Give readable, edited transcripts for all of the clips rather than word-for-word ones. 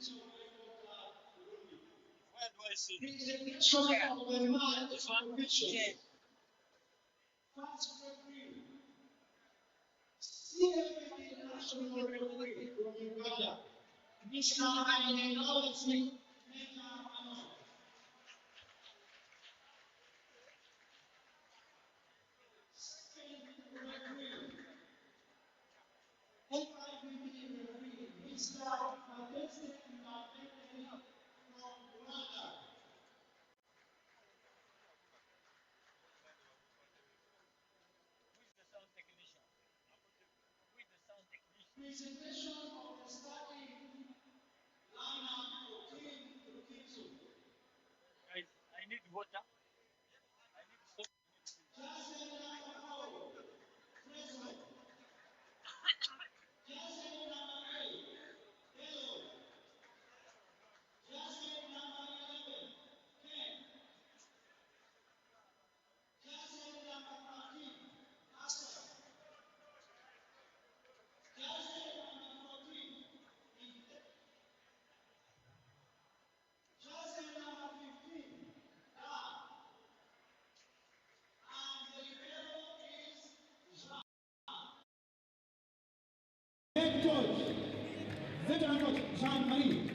Where do I see? This one? Yeah. Who's the sound technician? Who is the sound technician? Guys, I need water. I need soap. Head coach, veteran coach Jean-Marie.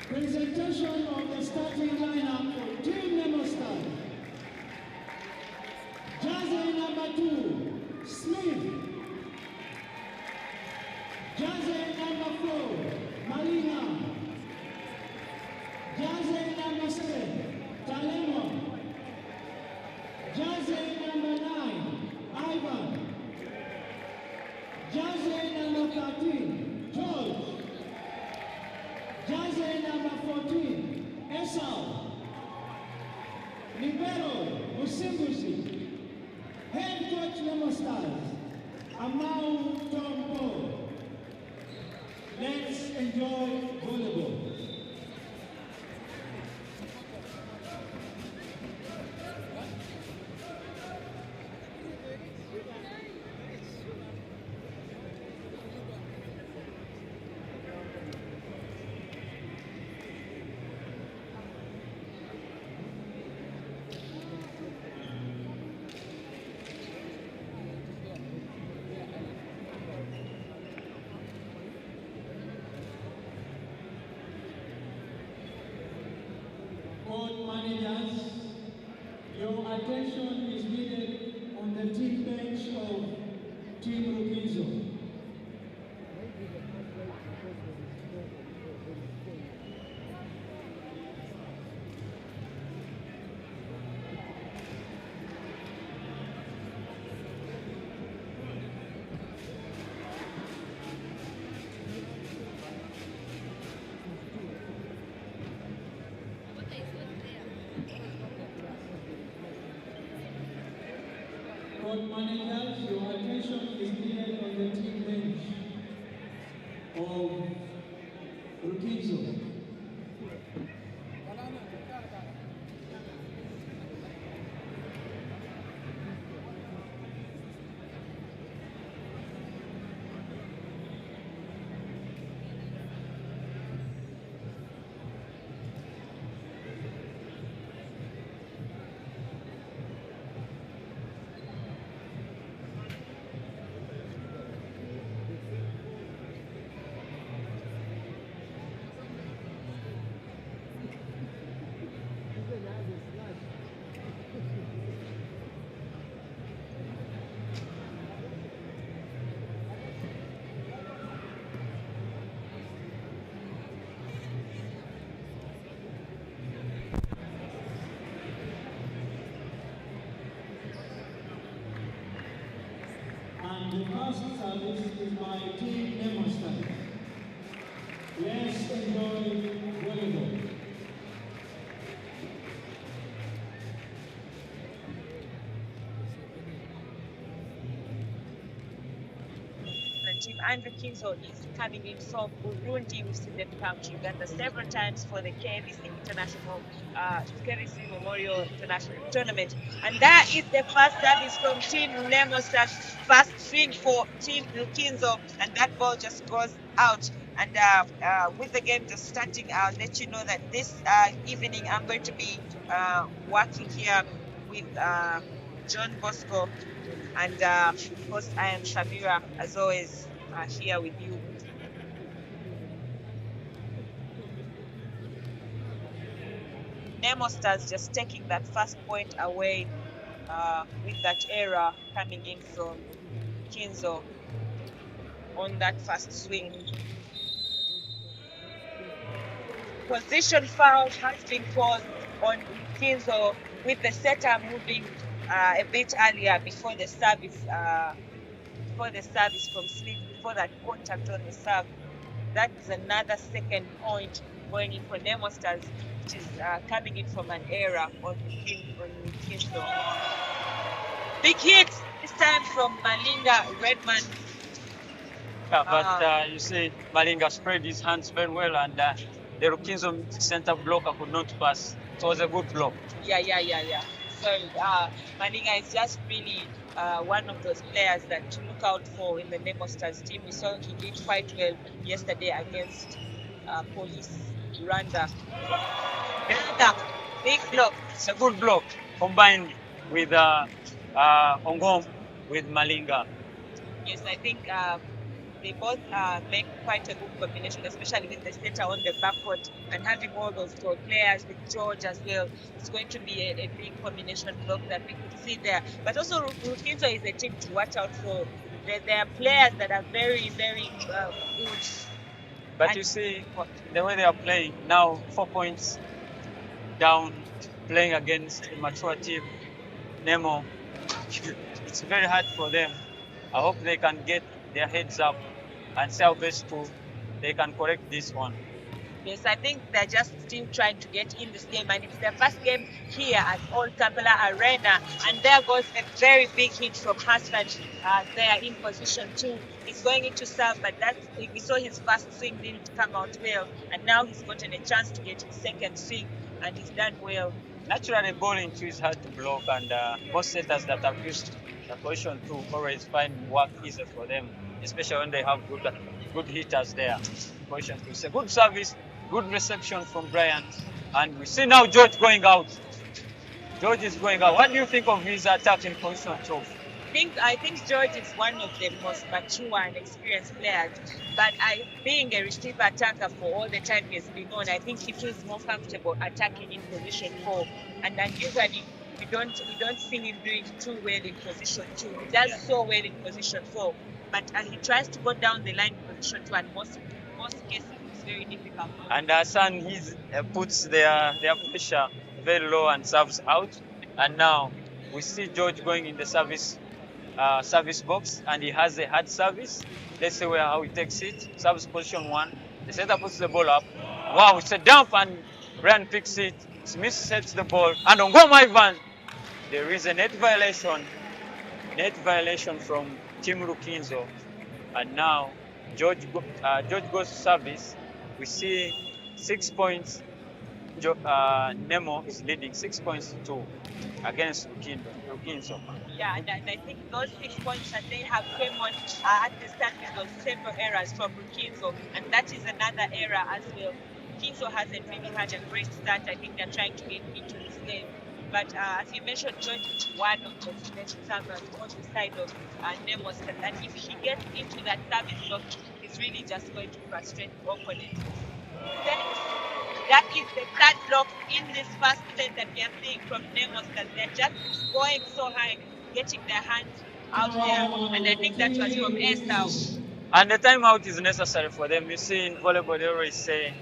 Presentation of the starting lineup for Team Nemo style. Jersey number 2, Smith. Jersey number 4, Malina. Jersey number 7, Talemo. Jersey number 9, Ivan. Jersey number 13, George. Jersey number 14, Esau. Libero, Musimbusi. Head coach Nemo Stars, Amau Tompo. Let's enjoy volleyball. Board managers, your attention is needed on the team bench of Team Rukinzo. Board managers, your attention is needed on the team bench of Rukinzo. team. And Rukinzo is coming in from Burundi. We've seen them come to Uganda several times for the KBC International, KBC Memorial International Tournament. And that is the first service from Team Nemo Stars. First swing for Team Rukinzo, and that ball just goes out. And with the game just starting, I'll let you know that this evening I'm going to be working here with John Bosco, and of course I am Shamira, as always, here with you. Nemo Stars just taking that first point away with that error coming in from Kinzo on that first swing. Position foul has been called on Rukinzo, with the setter moving a bit earlier before the service from Smith, before that contact on the serve. That is another second point going in for Nemo Stars, which is coming in from an error on Rukinzo. Big hit this time from Malinga Redman. Yeah, but you see, Malinga spread his hands very well, and the Rukinzo center blocker could not pass. It was a good block. Yeah. So Malinga is just really one of those players that to look out for in the Nemo Stars team. We saw he did quite well yesterday against Police Rwanda. Another big block. It's a good block combined with Ongom with Malinga. Yes, I think they both make quite a good combination, especially with the center on the backcourt and having all those tall players with George as well. It's going to be a big combination block that we could see there. But also, Rukinzo is a team to watch out for. There are players that are very, very good. But you see, the way they are playing now, 4 points down, playing against a mature team, Nemo, it's very hard for them. I hope they can get their heads up and see how best they can correct this one. Yes, I think they're just still trying to get in this game, and it's their first game here at Old Kampala Arena. And there goes a very big hit from Hassan there in position 2. He's going into serve, but we saw his first swing didn't come out well, and now he's gotten a chance to get his second swing, and he's done well. Naturally, bowling too is hard to block, and most setters that have used the position 2 always find work easier for them, especially when they have good hitters there. Position 2. It's a good service, good reception from Brian, and we see now George going out. George is going out. What do you think of his attack in position 2? I think George is one of the most mature and experienced players, but being a receiver attacker for all the time he's been on, I think he feels more comfortable attacking in position 4, and usually we don't see him doing too well in position 2. He does so well in position 4, but he tries to go down the line in position 2, and most cases it's very difficult. And Hassan puts their pressure very low and serves out, and now we see George going in the service box, and he has a hard service. Let's see how he takes it. Service position 1. The setter puts the ball up. Wow, it's a dump, and Brian picks it. Smith sets the ball, and on Ngoma Ivan, there is a net violation from Team Rukinzo, and now George goes to service. We see 6 points. Nemo is leading 6 points to 2 against Rukinzo. Yeah, and I think those 6 points that they have came on at the start with those several errors from Rukinzo, and that is another error as well. Rukinzo hasn't really had a great start. I think they're trying to get into this game. But as you mentioned, George is one of those best servers on the side of Nemo, and if he gets into that service block, he's really just going to frustrate the opponent. That is the third block in this first set that we are seeing from Nemo, because they're just going so high, getting their hands out there, and I think that was from Esau. And the timeout is necessary for them. You see, in volleyball, they always say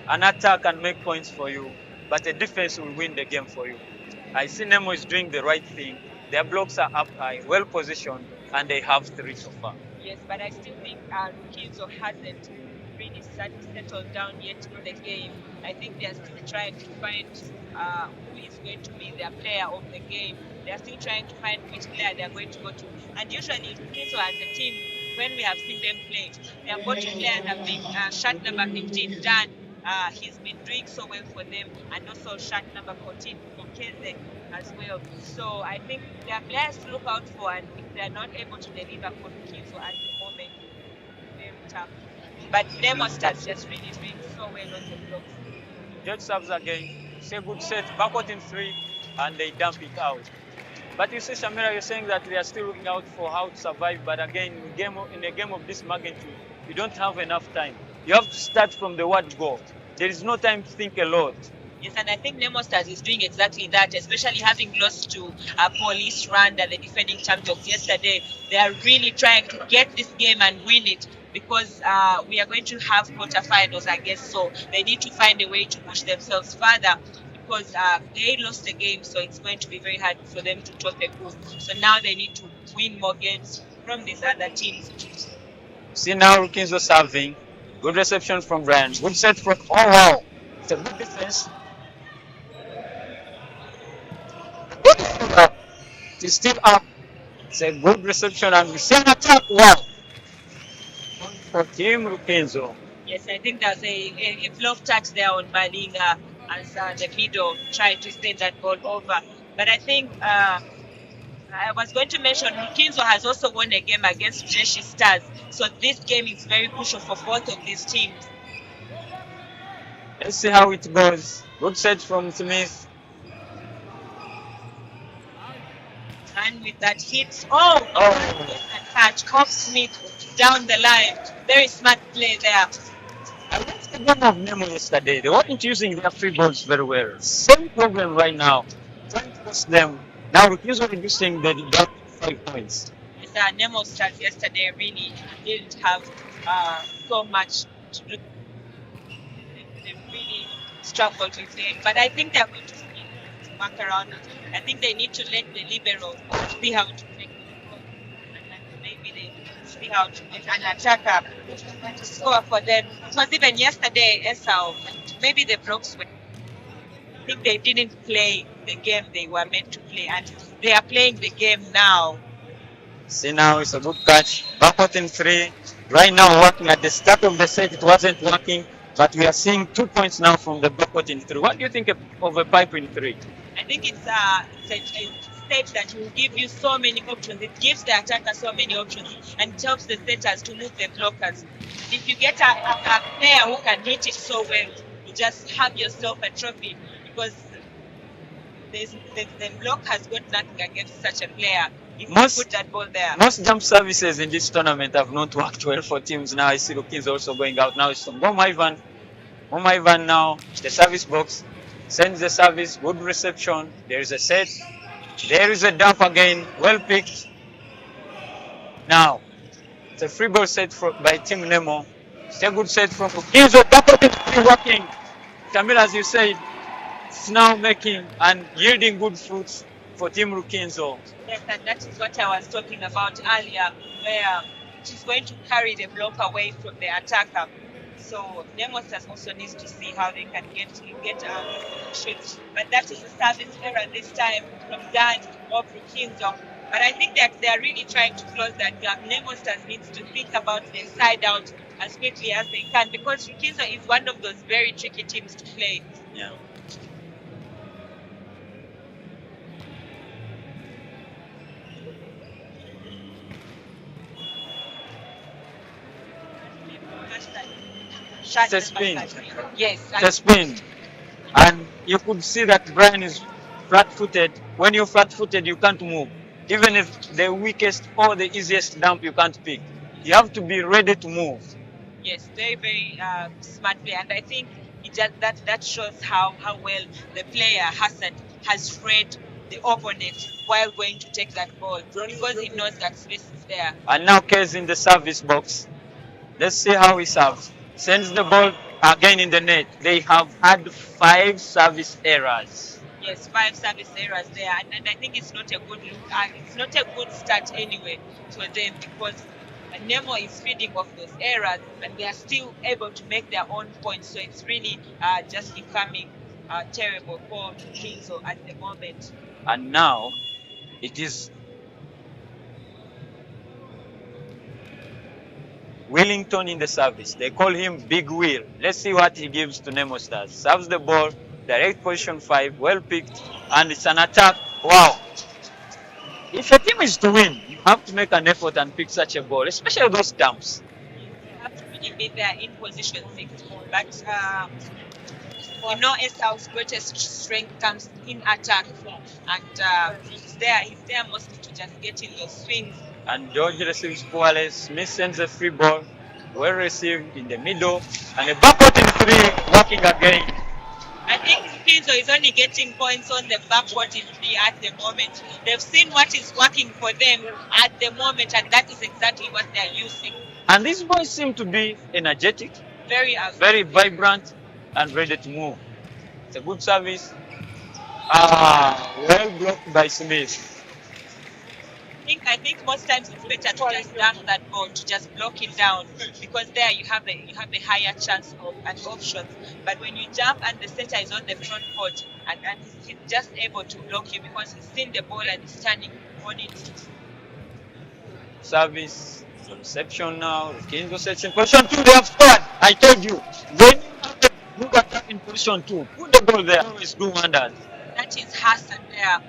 an attack can make points for you, but a defense will win the game for you. I see Nemo is doing the right thing. Their blocks are up high, well positioned, and they have 3 so far. Yes, but I still think Rukinzo hasn't really settled down yet in the game. I think they are still trying to find who is going to be their player of the game. They are still trying to find which player they are going to go to. And usually Rukinzo as a team when we have seen them play, their go-to players have been shirt number 15, Dan. He's been doing so well for them, and also shirt number 14, Rukinzo, as well. So I think there are players to look out for, and if they are not able to deliver for Rukinzo at the moment, very tough. But Nemo starts just really doing so well on the blocks. George serves again. It's a good set, backward in 3, and they dump it out. But you see, Shamira, you're saying that they are still looking out for how to survive. But again, in a game of this magnitude, you don't have enough time. You have to start from the word go. There is no time to think a lot. Yes, and I think Nemo Stars is doing exactly that, especially having lost to Police Rwanda, the defending champions yesterday. They are really trying to get this game and win it because we are going to have quarterfinals, I guess. So they need to find a way to push themselves further because they lost the game, so it's going to be very hard for them to top the group. So now they need to win more games from these other teams. See now, Rukinzo serving. Good reception from Brian. Good set from. Oh wow! It's a good defense. It's still up. It's a good reception and we see an attack. Wow! For Team Rukinzo. Yes, I think there's a fluff touch there on Malinga as the middle tried to send that ball over. But I think I was going to mention Rukinzo has also won a game against Jeshi Stars. So this game is very crucial for both of these teams. Let's see how it goes. Good set from Smith. And with that hit, that catch, Cavb Smith down the line. Very smart play there. I watched the game of Nemo yesterday. They weren't using their free balls very well. Same problem right now. Trying to push them. Now Rukinzo reducing the gap to 5 points. Yes, Nemo Stars yesterday really didn't have so much to do. They really struggled with it. But I think they're going to work around it. I think they need to let the libero see how to make the ball. And maybe they see how to make an attacker to score for them. Because even yesterday, Esau, maybe the blocks were. I think they didn't play the game they were meant to play, and they are playing the game now. See now, it's a good catch. Backward in 3. Right now, working at the start of the set, it wasn't working. But we are seeing 2 points now from the backward in 3. What do you think of a pipe in 3? I think it's a state that will give you so many options. It gives the attacker so many options and it helps the setters to move the blockers. If you get a player who can hit it so well, you just have yourself a trophy because the block has got nothing against such a player. If you put that ball there. Most jump services in this tournament have not worked well for teams. Now I see Rukinzo also going out. Now it's Ngoma Ivan now, the service box. Sends the service, good reception. There is a set. There is a dump again. Well picked. Now, it's a free ball set by Team Nemo. It's a good set from Rukinzo. Double working. Camille, as you said, it's now making and yielding good fruits for Team Rukinzo. Yes, and that is what I was talking about earlier, where she's going to carry the block away from the attacker. So Nemo also needs to see how they can get shots. But that is a service error this time from Dan of Rukinzo. But I think that they are really trying to close that gap. Nemo Stars needs to think about the side out as quickly as they can because Rukinzo is one of those very tricky teams to play. Yeah. It's a spin. Yes. It's a spin. And you could see that Brian is flat-footed. When you're flat-footed, you can't move. Even if the weakest or the easiest dump you can't pick. You have to be ready to move. Yes, very, very smart play. And I think that shows how well the player Hassan has read the opponent while going to take that ball because he knows that space is there. And now K's in the service box. Let's see how he serves. Sends the ball again in the net. They have had 5 service errors. Yes, 5 service errors there, and I think it's not a good look. It's not a good start anyway for them because Nemo is feeding off those errors, and they are still able to make their own points. So it's really just becoming terrible for Rukinzo at the moment. And now it is Wellington in the service. They call him Big Will. Let's see what he gives to Nemo Stars. Serves the ball, direct position 5, well picked, and it's an attack. Wow. If your team is to win, you have to make an effort and pick such a ball, especially those dumps. You have to really be there in position 6. But you know, Esau's greatest strength comes in attack, and he's there mostly to just get in those swings. And George receives poorly. Smith sends a free ball, well received in the middle, and a backward in 3, working again. I think Rukinzo is only getting points on the backward in 3 at the moment. They've seen what is working for them at the moment, and that is exactly what they're using. And these boys seem to be energetic, very vibrant, and ready to move. It's a good service. Well blocked by Smith. I think most times it's better to just dunk that ball, to just block it down, because there you have a higher chance of an option. But when you jump and the center is on the front court, and he's just able to block you because he's seen the ball and he's standing on it. Service, reception now. Rukinzo section. Position 2, they have scored. I told you. When you have a good attack in position 2, put the ball there. Always do wonders. That is Hassan there,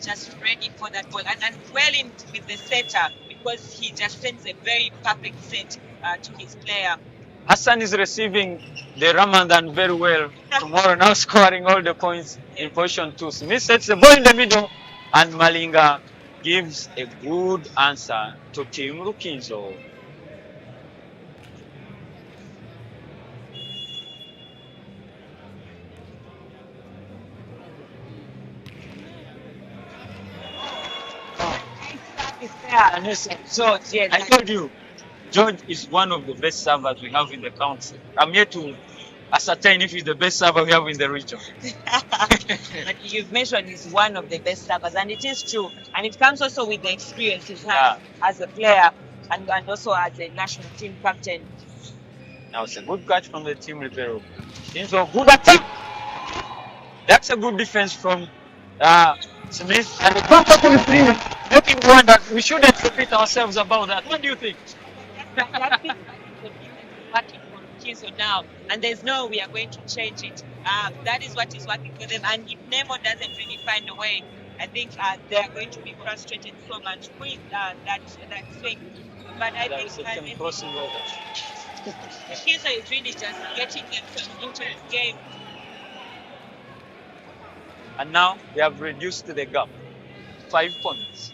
just ready for that ball. And well in with the setter, because he just sends a very perfect set to his player. Hassan is receiving the Ramadan very well tomorrow, now scoring all the points in position 2. Smith sets the ball in the middle, and Malinga gives a good answer to Team Rukinzo. So I told you, George is one of the best servers we have in the country. I'm here to ascertain if he's the best server we have in the region. But you've mentioned he's one of the best servers, and it is true. And it comes also with the experience he's had as a player and also as a national team captain. Now it's a good catch from the team libero. So good attack. That's a good defense from Smith. And the back up on the field, making one that we shouldn't repeat ourselves about that. What do you think? So now, and there's no we are going to change it. That is what is working for them. And if Nemo doesn't really find a way, I think they are going to be frustrated so much with that swing. But I think crossing over. Rukinzo is really just getting themselves into the game. And now they have reduced the gap. 5 points.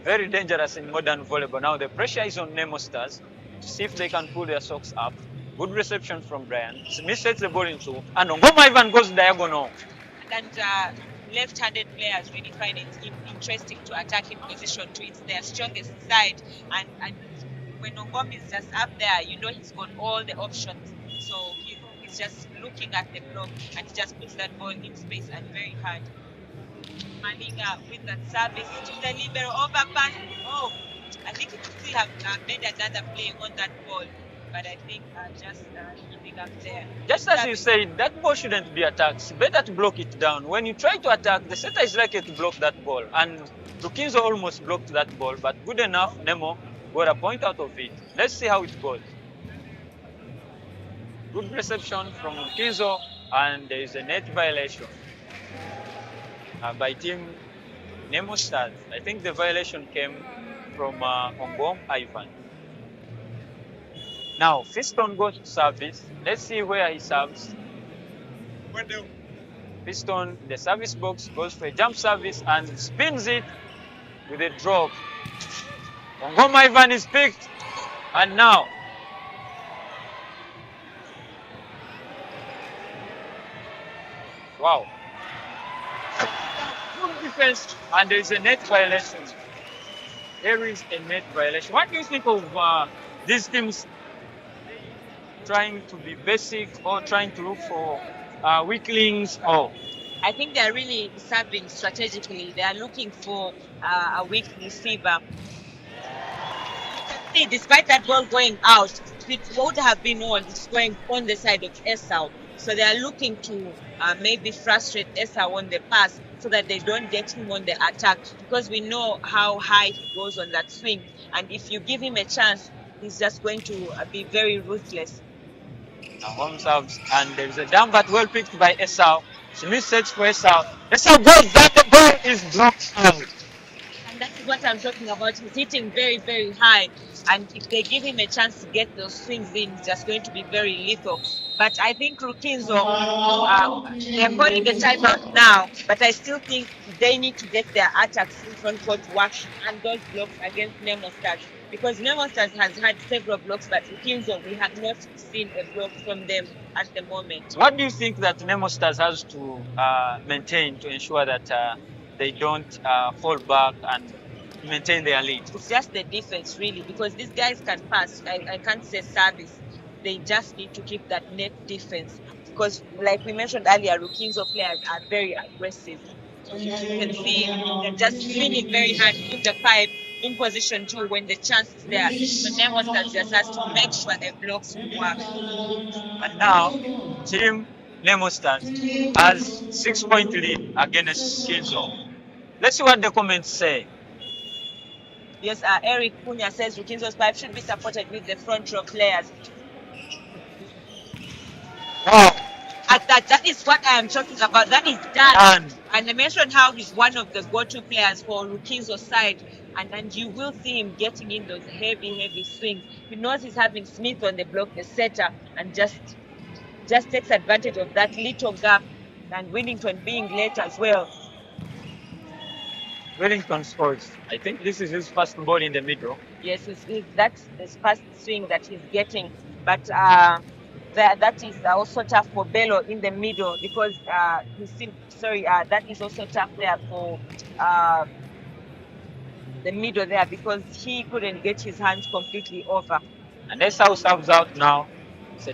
Very dangerous in modern volleyball. Now the pressure is on Nemo Stars to see if they can pull their socks up. Good reception from Brian. Smith sets the ball into, and Ngoma Ivan goes diagonal. And left-handed players really find it interesting to attack in position 2. It's their strongest side. And when Ngoma is just up there, you know he's got all the options. So he's just looking at the block, and he just puts that ball in space and very hard. Malinga with that service to the libero overpass. Oh, I think he could still have made another play on that ball, but I think just giving up there. Just as you said, that ball shouldn't be attacked. It's better to block it down. When you try to attack, the setter is likely to block that ball. And Rukinzo almost blocked that ball, but good enough, Nemo got a point out of it. Let's see how it goes. Good reception from Rukinzo, and there is a net violation by team Nemo Stars. I think the violation came from Ongom Ivan. Now, Fiston goes to service. Let's see where he serves. Fiston, the service box, goes for a jump service and spins it with a drop. Ongom Ivan is picked, and now wow. Good defense, and there is a net violation. There is a net violation. What do you think of these teams trying to be basic or trying to look for weaklings? I think they're really serving strategically. They are looking for a weak receiver. See, despite that ball going out, it would have been on. It's going on the side of Esau. So they are looking to maybe frustrate Esau on the pass so that they don't get him on the attack, because we know how high he goes on that swing. And if you give him a chance he's just going to be very ruthless. Home serves, and there is a down but well picked by Esau. Smith sets for Esau. Esau goes down, the ball is blocked out. And that is what I'm talking about. He's hitting very, very high. And if they give him a chance to get those swings in, it's just going to be very lethal. But I think Rukinzo, they're calling a timeout now, but I still think they need to get their attacks in front court work and those blocks against Nemo Stars. Because Nemo Stars has had several blocks, but Rukinzo, we have not seen a block from them at the moment. What do you think that Nemo Stars has to maintain to ensure that they don't fall back and maintain their lead? It's just the defense, really, because these guys can pass. I can't say service. They just need to keep that net defense. Because, like we mentioned earlier, Rukinzo players are very aggressive. You can see they're just swinging very hard in the pipe in position 2 when the chance is there. So Nemo Stars just has to make sure the blocks work. And now, Team Nemo Stars has 6-point lead against Rukinzo. Let's see what the comments say. Yes, Eric Cunha says Rukinzo's pipe should be supported with the front row players. Wow. That is what I am talking about. That is done. And I mentioned how he's one of the go-to players for Rukinzo's side. And you will see him getting in those heavy swings. He knows he's having Smith on the block, the setter, and just takes advantage of that little gap. And Willington being late as well. Wellington scores. I think this is his first ball in the middle. Yes, that's his first swing that he's getting. But that is also tough for Bello in the middle because that is also tough there for the middle there because he couldn't get his hands completely over. And that's how serves out now. It's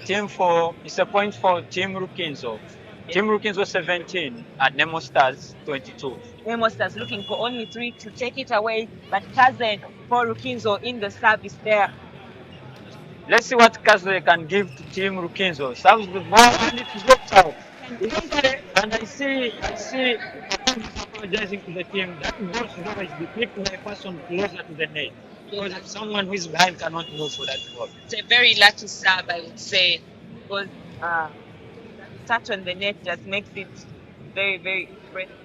a point for Team Rukinzo. Yes. Team Rukinzo 17 at Nemo Stars 22. Nemo Stars looking for only 3 to take it away, but Cavb for Rukinzo in the service there. Let's see what Cavb can give to Team Rukinzo. Serves the ball and it drops out. And I see apologizing to the team. That ball should always be picked by a person closer to the net. Because someone who is behind cannot move for that ball. It's a very lucky serve, I would say, because touch on the net just makes it very, very impressive.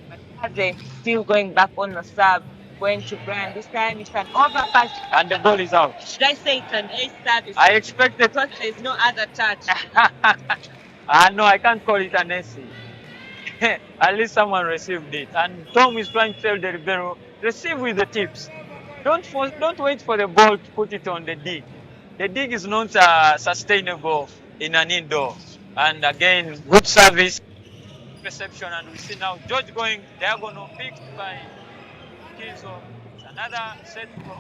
But Cavb still going back on the serve, going to Brian. This time it's an overpass. And the ball is out. Should I say it's an ace service? I expected. Because there's no other touch. No, I can't call it an ace. At least someone received it. And Tom is trying to tell the Ribeiro, receive with the tips. Don't wait for the ball to put it on the dig. The dig is not sustainable in an indoor. And again, good service, reception, and we see now George going diagonal, picked by Rukinzo. It's another set for,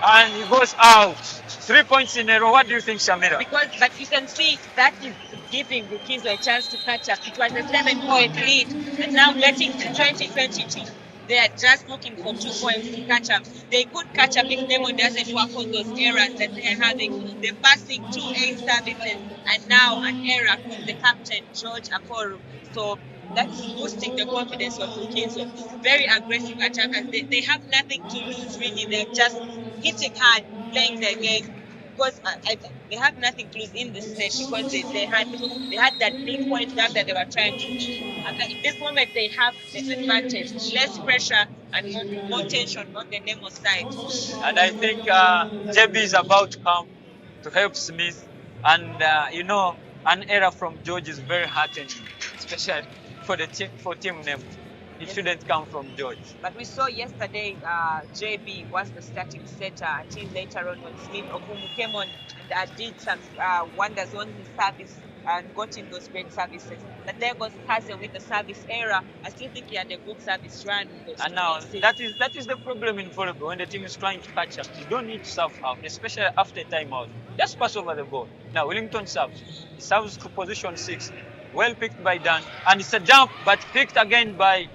and he goes out. 3 points in a row. What do you think, Shamira? But you can see that is giving Rukinzo a chance to catch up. It was a 7-point lead, and now getting to 2022. They are just looking for 2 points to catch up. They could catch up if Nemo doesn't work on those errors that they are having. They're passing 2 ace services and now an error from the captain, George Akoru. So that's boosting the confidence of Rukinzo. Very aggressive attackers. They have nothing to lose, really. They're just hitting hard, playing their game. Because they have nothing to lose in this set because they had that big point gap that they were trying to do. And in this moment, they have disadvantage, less pressure and more tension on the Nemo side. And I think JB is about to come to help Smith. And, an error from George is very heartening, especially for Team Nemo. It shouldn't come from George. But we saw yesterday JB was the starting setter until later on when Smith Okumu came on and did some wonders on his service and got in those great services. But there goes Cavb with the service error. I still think he had a good service run. And now that is the problem in volleyball when the team is trying to catch up. You don't need to serve out, especially after timeout. Just pass over the ball. Now Wellington serves. He serves to position 6. Well picked by Dan. And it's a jump, but picked again by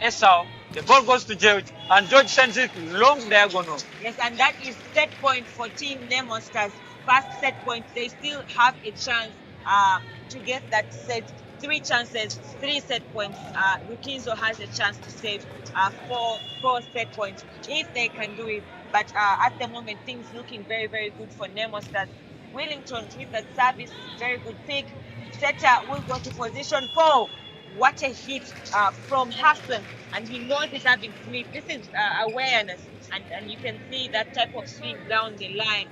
Esau. The ball goes to George, and George sends it long diagonal. Yes, and that is set point for Team Nemo Stars. First set point, they still have a chance to get that set. 3 chances, 3 set points. Rukinzo has a chance to save 4 set points. If they can do it, But at the moment, things looking very, very good for Nemo Stars. Wellington with the service, very good pick. Setter will go to position 4. What a hit from Hassan, and he knows he's having Smith. This is awareness, and you can see that type of swing down the line,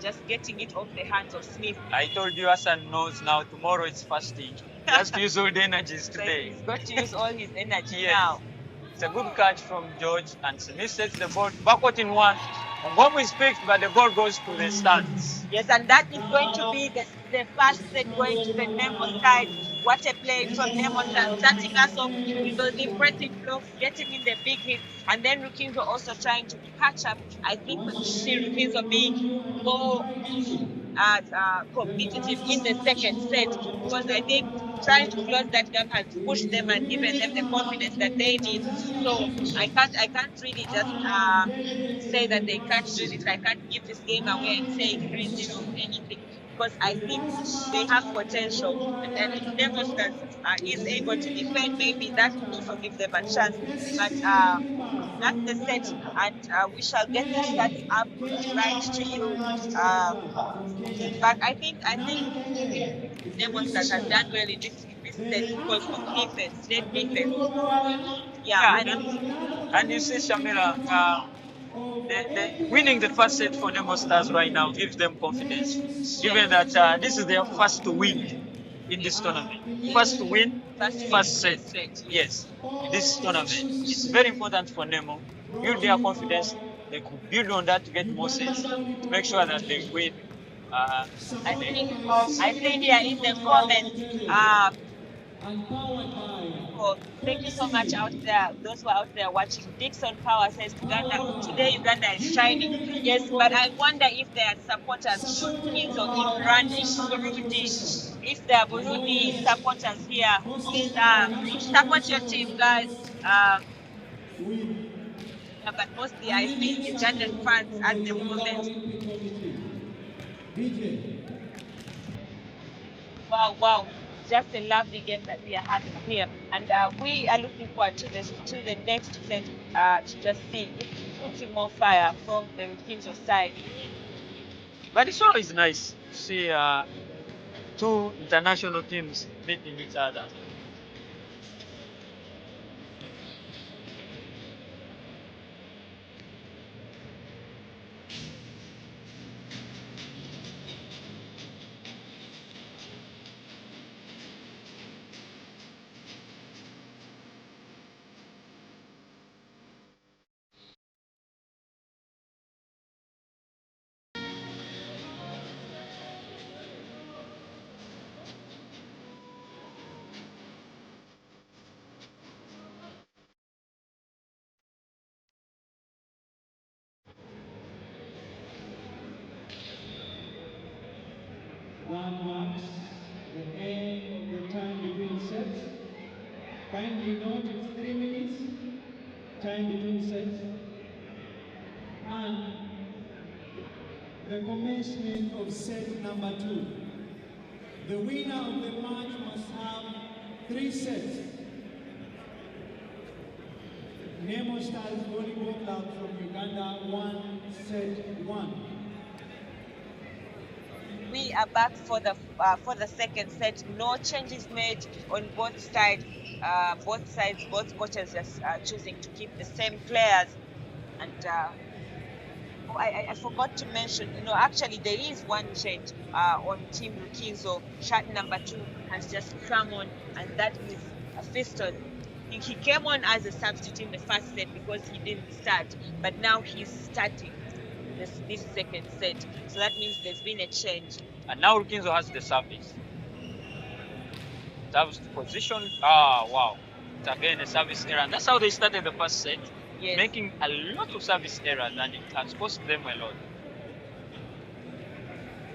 just getting it off the hands of Smith. I told you Hassan knows now tomorrow it's fasting. He has to use all the energies So today. he's got to use all his energy Yes. now. It's a good catch from George, and Smith sets the ball backward in one. Ngom is picked, but the ball goes to the stands. Yes, and that is going to be the first set going to the Nemo side. What a play from Nemo Stars, starting us off with those impressive blocks, getting in the big hit, and then Rukinzo also trying to catch up. I think we will see Rukinzo being more competitive in the second set, because I think trying to close that gap has pushed them and given them the confidence that they need. So I can't really just say that they can't do this. I can't give this game away and say 3-0 or anything, because I think they have potential. And if Nemo Stars is able to defend, maybe that will also give them a chance. But that's the set, and we shall get the stats up right to you. But I think Nemo Stars has done well in this set because of defense, net defense. Yeah, And you see, Shamila, the winning the first set for Nemo Stars right now gives them confidence, given that this is their first win in this tournament. First win, first set. Yes, this tournament. It's very important for Nemo. Build their confidence. They could build on that to get more sets, to make sure that they win. I think here in the comments, thank you so much out there, those who are out there watching. Dixon Power says today Uganda is shining. Yes, but I wonder if there are supporters for Rukinzo in Rwanda, in Burundi. If there are Burundi supporters here, please support your team, guys. Yeah, but mostly I see Ugandan fans at the moment. Wow. Just a lovely game that we are having here. And we are looking forward to the next set to just see if putting more fire from the Rukinzo side. But it's always nice to see two international teams meeting each other. That marks the end of the time between sets. Kindly note it's 3 minutes, time between sets. And the commencement of set number 2. The winner of the match must have 3 sets. Nemo Stars Volleyball Club from Uganda, 1 set 1. We are back for the second set. No changes made on both sides. Both coaches just choosing to keep the same players. And I forgot to mention, actually there is one change on Team Rukinzo. Shot number 2 has just come on, and that is Fiston. He came on as a substitute in the first set because he didn't start, but now he's starting this second set. So that means there's been a change. And now Rukinzo has the service. Serves to position. Wow. It's again a service error. And that's how they started the first set. Yes. Making a lot of service errors, and it has cost them a lot.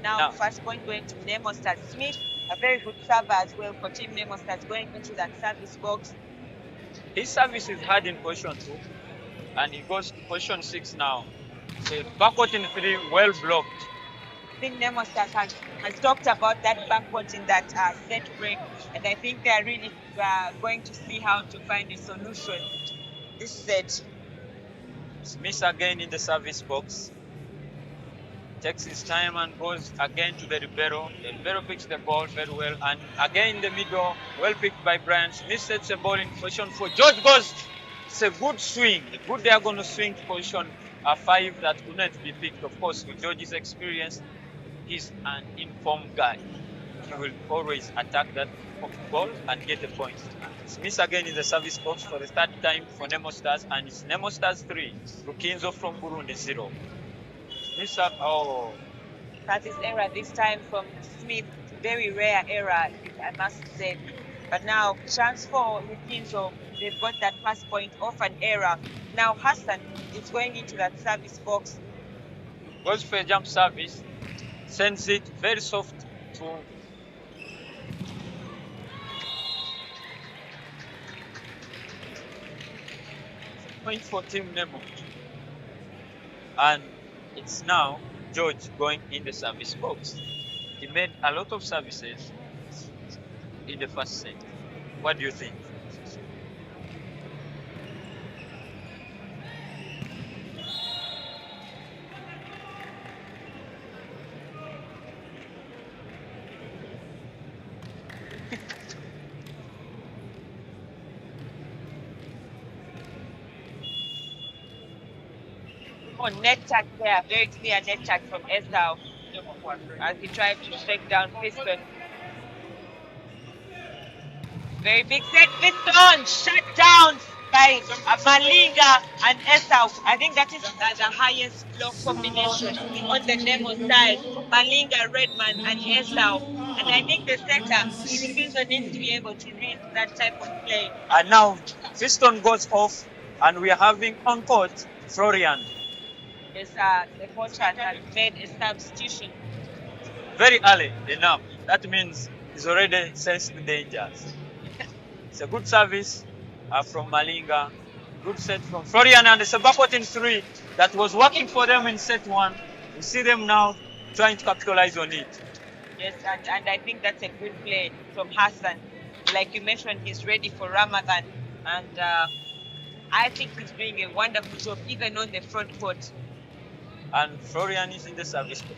Now first point going to Nemo Stars. Smith, a very good server as well for Team Nemo Stars, going into that service box. His service is hard in position 2, and he goes to position 6 now. So backward in 3, well blocked. I think Nemo Stars has talked about that backcourt in that set break, and I think they are really going to see how to find a solution this set. Smith again in the service box. Takes his time and goes again to the libero. The libero picks the ball very well. And again in the middle, well picked by Brian. Smith sets the ball in position 4. George goes. It's a good swing, a good diagonal swing to position 5 that couldn't be picked. Of course, with George's experience, he's an informed guy. He will always attack that ball and get a point. Smith again in the service box for the third time for Nemo Stars, and it's Nemo Stars 3, Rukinzo from Burundi 0. Smith, Service error this time from Smith. Very rare error, I must say. But now, chance for Rukinzo. They've got that pass point off an error. Now Hassan is going into that service box. Goes for a jump service, sends it very soft to point for Team Nemo. And it's now George going in the service box. He made a lot of services in the first set. What do you think? Oh, net tag there. Very clear net tag from Esau as he tried to shake down Piston. Very big set. Piston shut down by Malinga and Esau. I think that is the highest block combination on the Nemo side. Malinga, Redman, and Esau. And I think the setter, Rukinzo, needs to be able to read that type of play. And now Piston goes off, and we are having on court Florian. Yes, the coach has made a substitution. Very early enough. That means he's already sensed the dangers. It's a good service from Malinga. Good set from Florian, and it's a backward in 3 that was working for them in set 1. We see them now trying to capitalize on it. Yes, and I think that's a good play from Hassan. Like you mentioned, he's ready for Ramadan, and I think he's doing a wonderful job even on the front court. And Florian is in the service box.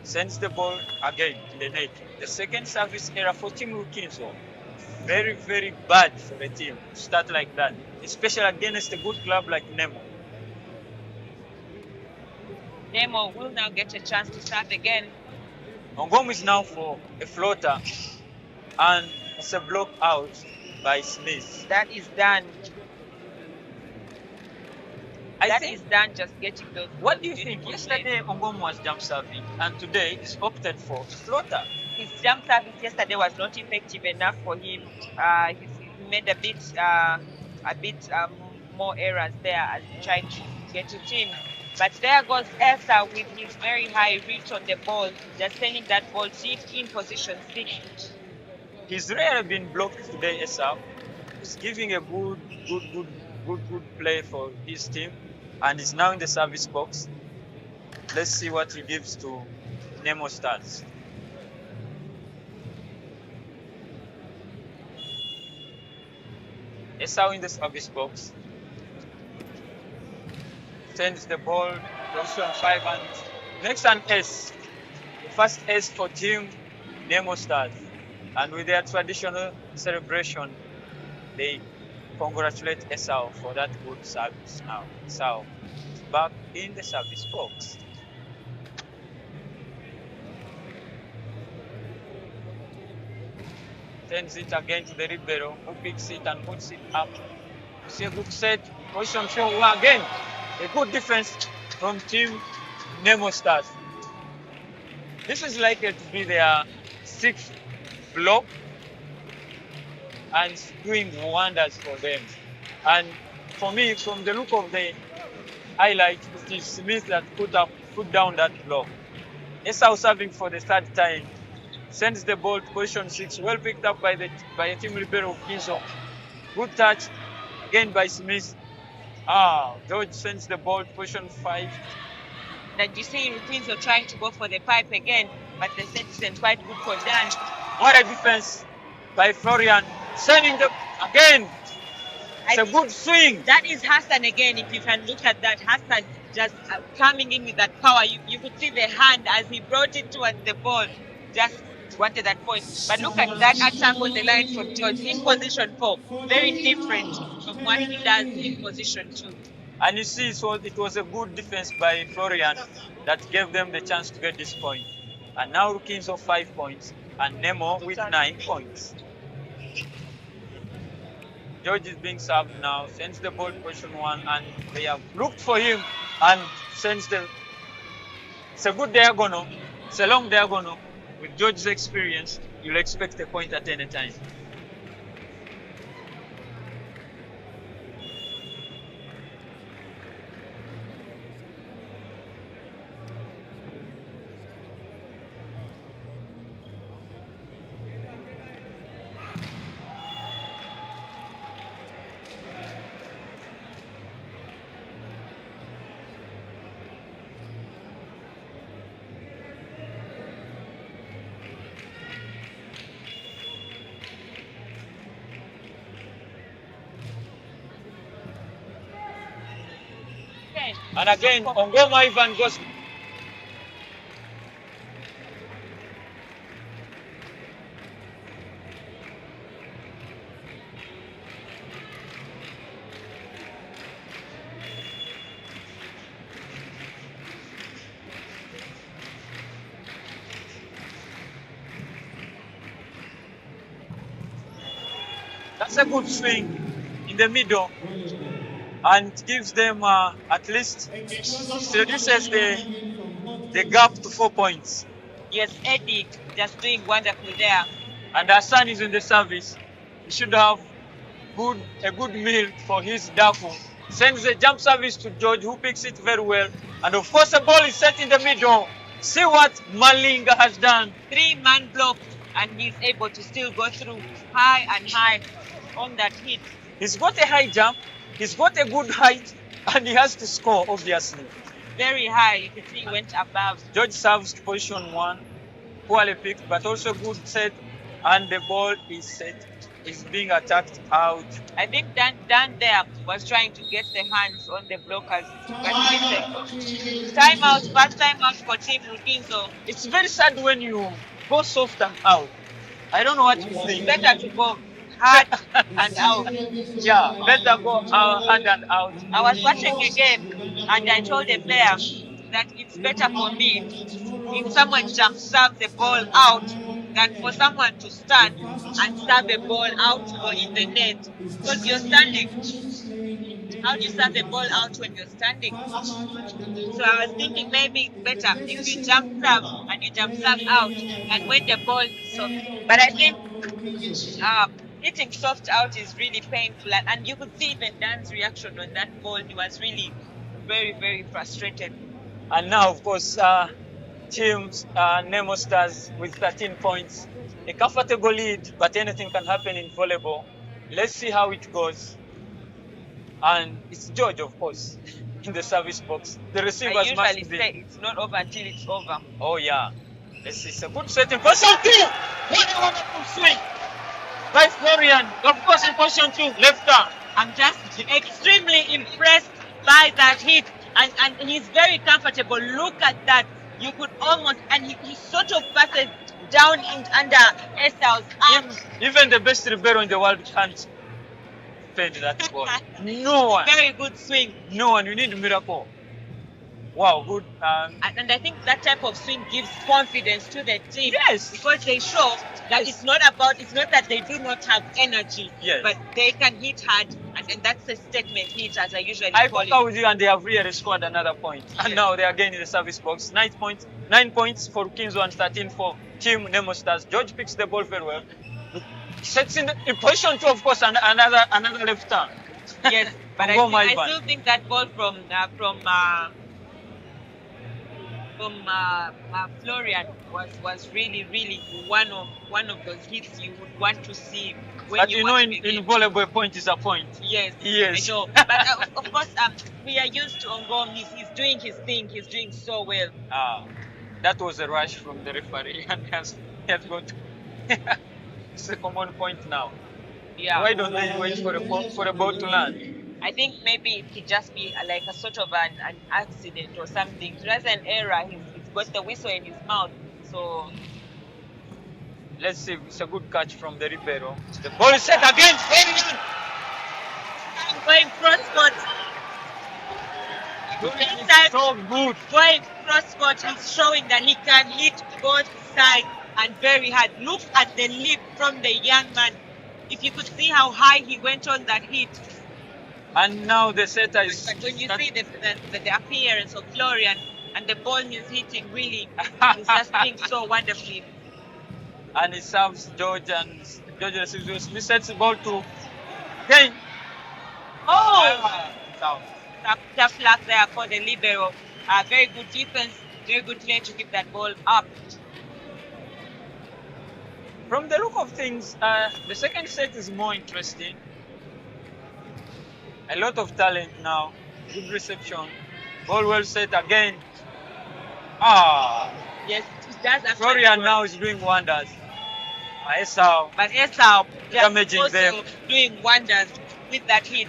Sends the ball again in the net. The second service error for Team Rukinzo. Very, very bad for the team to start like that, especially against a good club like Nemo. Nemo will now get a chance to start again. Ongom is now for a floater, and it's a block out by Smith. That is done. I think is done just getting those. What do you think? Yesterday Ongom was jump serving, and today he's opted for floater. His jump service yesterday was not effective enough for him. He made a bit more errors there as he tried to get it in. But there goes Esther with his very high reach on the ball, just sending that ball deep in position 6. He's rarely been blocked today, Esther. He's giving a good play for his team, and he's now in the service box. Let's see what he gives to Nemo Stars. Esau in the service box. Sends the ball, position 5, and next an S. The first S for Team Nemo Stars. And with their traditional celebration, they congratulate Esau for that good service. Now Esau is back in the service box. Sends it again to the libero, who picks it and puts it up. You see a good set, position 4 again. A good defense from Team Nemo Stars. This is likely to be their 6th block, and it's doing wonders for them. And for me, from the look of the highlight, it is Smith that put down that block. Esau serving for the 3rd time. Sends the ball to position 6, well picked up by the team libero Rukinzo. Good touch again by Smith. George sends the ball to position 5. Now you see Rukinzo trying to go for the pipe again, but the set isn't quite good for Dan. What a defense by Florian. Sending the again. It's a good swing. That is Hassan again. If you can look at that, Hassan just coming in with that power. You could see the hand as he brought it towards the ball. Just wanted that point. But look at that attack on the line from George in position 4. Very different from what he does in position 2. And you see, so it was a good defense by Florian that gave them the chance to get this point. And now Rukinzo 5 points and Nemo with 9 points. George is being served now, sends the ball to position 1, and they have looked for him and sends the. It's a good diagonal. It's a long diagonal. With George's experience, you'll expect a point at any time. And again, Ongoma Ivan goes. That's a good swing in the middle. And gives them at least reduces the gap to 4 points. Yes, Eddie just doing wonderful there. And Hassan is in the service. He should have a good meal for his dafu. Sends a jump service to George, who picks it very well. And of course, the ball is set in the middle. See what Malinga has done. 3-man block, and he's able to still go through high and high on that hit. He's got a high jump. He's got a good height, and he has to score, obviously. Very high. You can see he went above. George serves to position 1, poorly picked, but also good set, and the ball is set. Is being attacked out. I think Dan there was trying to get the hands on the blockers. Timeout, first timeout for Team Rukinzo. It's very sad when you go soft and out. I don't know what you think. Better to go hard and out. Yeah, better go hard and out. I was watching a game and I told the player that it's better for me if someone jump serve the ball out than for someone to stand and serve the ball out or in the net. Because you're standing. How do you serve the ball out when you're standing? So I was thinking maybe it's better if you jump serve and you jump serve out and when the ball is soft. But I think hitting soft out is really painful, and you could see even Dan's reaction on that ball. He was really very, very frustrated. And now, of course, Team Nemo Stars with 13 points. A comfortable lead, but anything can happen in volleyball. Let's see how it goes. And it's George, of course, in the service box. The receivers I must usually be. say it's not over until it's over. Oh, yeah. Let's see. It's a good setting. Position 2! What a wonderful swing! By Florian, of course, in position 2, left arm. I'm just extremely impressed by that hit, and he's very comfortable. Look at that. You could almost, and he sort of passes down and under Esau's arms. Even the best libero in the world can't fend that ball. No one. Very good swing. No one. You need a miracle. Wow, good. And I think that type of swing gives confidence to the team. Yes. Because they show that it's not that they do not have energy, yes, but they can hit hard, and that's a statement hit, as I usually I call it. with you, and they have really scored another point. And now they are again in the service box. 9 points for Rukinzo and 13 for Team Nemo Stars. George picks the ball very well. Sets in position 2, of course, and another left turn. Yes, but I still think that ball from Florian was really one of those hits you would want to see when but you you know, in volleyball, a point is a point. Yes. Yes. I know. But of course, we are used to Ongom. He's doing his thing. He's doing so well. That was a rush from the referee, and he has got it's a common point now. Yeah. Why don't they wait for the ball to land? I think maybe it could just be like a sort of an accident or something. So that's an error. He's got the whistle in his mouth. So Let's see. It's a good catch from the Ribeiro. The ball is set again. Florian. going cross court. Florian This time, is so good. going cross court, he's showing that he can hit both sides and very hard. Look at the leap from the young man. If you could see how high he went on that hit. And now the setter is. But when you see the appearance of Florian and the ball he's hitting, really, he's just doing so wonderfully. And he serves George, and George receives. He sets the ball to Kane. Oh! Down. Tough luck there for the libero. Very good defense, very good play to keep that ball up. From the look of things, the second set is more interesting. A lot of talent now. Good reception. Ball well set again. Yes, it does actually Florian work. now is doing wonders. Esau. But Esau Damaging also them. doing wonders with that hit.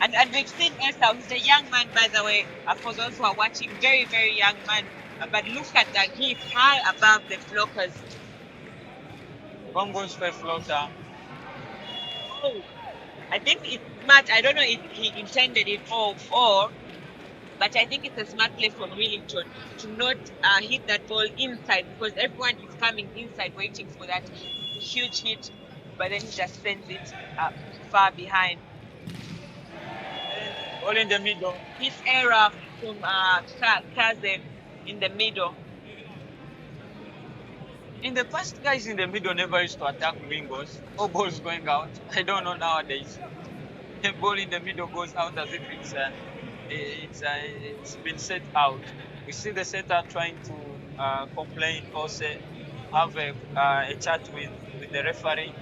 And we've seen Esau, he's a young man, by the way, for those who are watching, very, very young man. But look at that hit, high above the blockers. One goes for floater. Oh, I think it's smart. I don't know if he intended it or but I think it's a smart play from Willington to not hit that ball inside, because everyone is coming inside waiting for that huge hit, but then he just sends it far behind. Ball in the middle. His error from Cavb in the middle. In the past, guys in the middle never used to attack wingers. All balls going out. I don't know nowadays. The ball in the middle goes out as if it's been set out. We see the setter trying to complain or say, have a chat with the referee,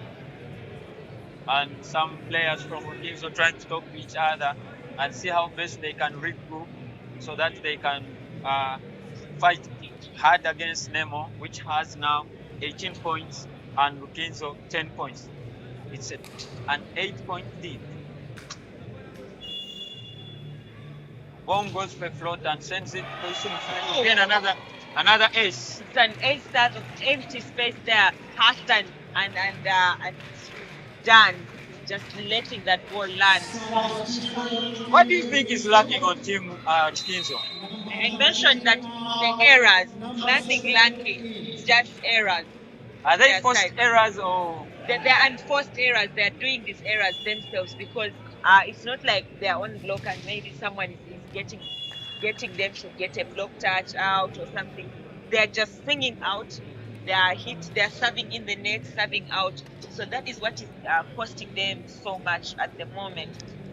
and some players from Rukinzo trying to talk to each other and see how best they can regroup so that they can fight hard against Nemo, which has now 18 points, and Rukinzo 10 points. It's an 8-point lead. Bomb goes for float and sends it position again. Another ace. It's an ace out of empty space there. Hassan and Dan just letting that ball land. What do you think is lacking on Team Rukinzo? I mentioned that the errors, nothing lacking, it's just errors. Are they Their forced side. errors or? They're unforced errors. They're doing these errors themselves because it's not like their own block and maybe someone is getting them to get a block touch out or something. They're just singing out. They are hit. They're serving in the net, serving out. So that is what is costing them so much at the moment.